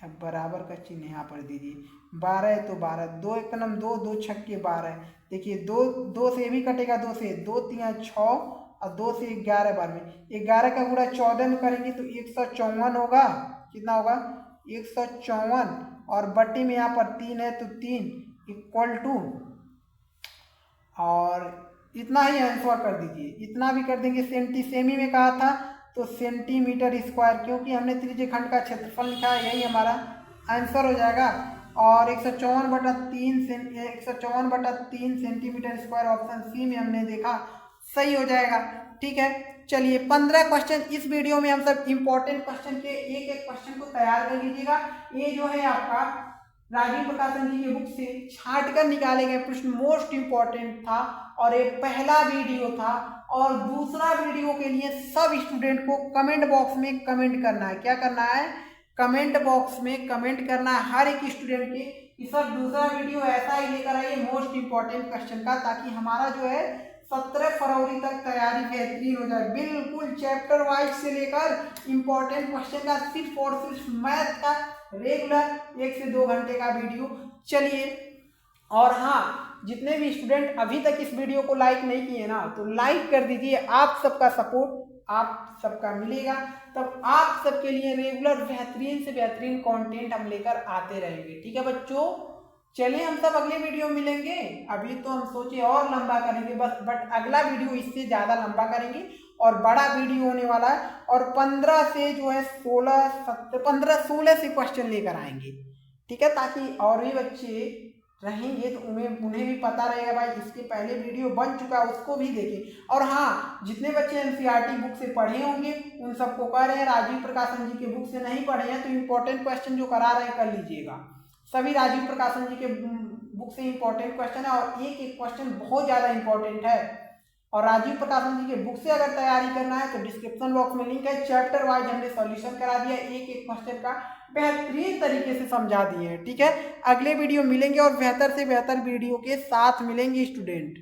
अब बराबर का चिन्ह यहाँ पर दीजिए, 12 है तो 12, 2 एकम 2, 2 छक्के 12। देखिए 2 से भी कटेगा, 2 से 2 3 6 और 2 से 11 बार में, 11 का गुणा 14 में करेंगे तो 154 होगा, कितना होगा 154, और बट्टी में यहाँ पर 3 है तो 3 इक्वल टू, और इतना ही आंसर कर दीजिए, इतना भी कर देंगे। सेमी में कहा था तो सेंटीमीटर स्क्वायर, क्योंकि हमने त्रिज्य खंड का क्षेत्रफल लिखा है, यही हमारा आंसर हो जाएगा। और 154/3 सेंटीमीटर स्क्वायर ऑप्शन सी में हमने देखा, सही हो जाएगा। ठीक है, चलिए 15 क्वेश्चन इस वीडियो में हम सब इंपॉर्टेंट क्वेश्चन के एक एक क्वेश्चन को तैयार कर लीजिएगा। ये जो है आपका राजीव प्रकाशन जी के बुक से छांट कर निकाले गए प्रश्न मोस्ट इंपॉर्टेंट था, और ये पहला वीडियो था। और दूसरा वीडियो के लिए सब स्टूडेंट को कमेंट बॉक्स में कमेंट करना है, क्या करना है, कमेंट बॉक्स में कमेंट करना है हर एक स्टूडेंट के कि सर दूसरा वीडियो ऐसा ही लेकर आइए मोस्ट इंपॉर्टेंट क्वेश्चन का, ताकि हमारा जो है 17 फरवरी तक तैयारी बेहतरीन हो जाए, बिल्कुल चैप्टर वाइज से लेकर इंपॉर्टेंट क्वेश्चन का सिर्फ और सिर्फ मैथ का रेगुलर 1 से 2 घंटे का वीडियो। चलिए, और हाँ, जितने भी स्टूडेंट अभी तक इस वीडियो को लाइक नहीं किए ना, तो लाइक कर दीजिए, आप सबका सपोर्ट आप सबका मिलेगा, तब आप सबके लिए रेगुलर बेहतरीन से बेहतरीन कंटेंट हम लेकर आते रहेंगे। ठीक है बच्चों, चलिए हम सब अगले वीडियो में मिलेंगे। अभी तो हम सोचे और लंबा करेंगे बस, बट अगला वीडियो इससे ज़्यादा लंबा करेंगे और बड़ा वीडियो होने वाला है, और 15 से जो है 16 से क्वेश्चन लेकर आएंगे। ठीक है, ताकि और भी बच्चे रहेंगे तो उन्हें भी पता रहेगा भाई इसके पहले वीडियो बन चुका है, उसको भी देखें। और हाँ, जितने बच्चे एनसीईआरटी बुक से पढ़े होंगे उन सबको कह रहे हैं राजीव प्रकाशन जी के बुक से नहीं पढ़े हैं तो इम्पोर्टेंट क्वेश्चन जो करा रहे हैं कर लीजिएगा। सभी राजीव प्रकाशन जी के बुक से इम्पोर्टेंट क्वेश्चन है और एक एक क्वेश्चन बहुत ज़्यादा इंपॉर्टेंट है। और राजीव प्रकाशन जी के बुक से अगर तैयारी करना है तो डिस्क्रिप्शन बॉक्स में लिंक है, चैप्टर वाइज हमने सॉल्यूशन करा दिया, एक एक क्वेश्चन का बेहतरीन तरीके से समझा दिए हैं। ठीक है, अगले वीडियो मिलेंगे और बेहतर से बेहतर वीडियो के साथ मिलेंगे स्टूडेंट।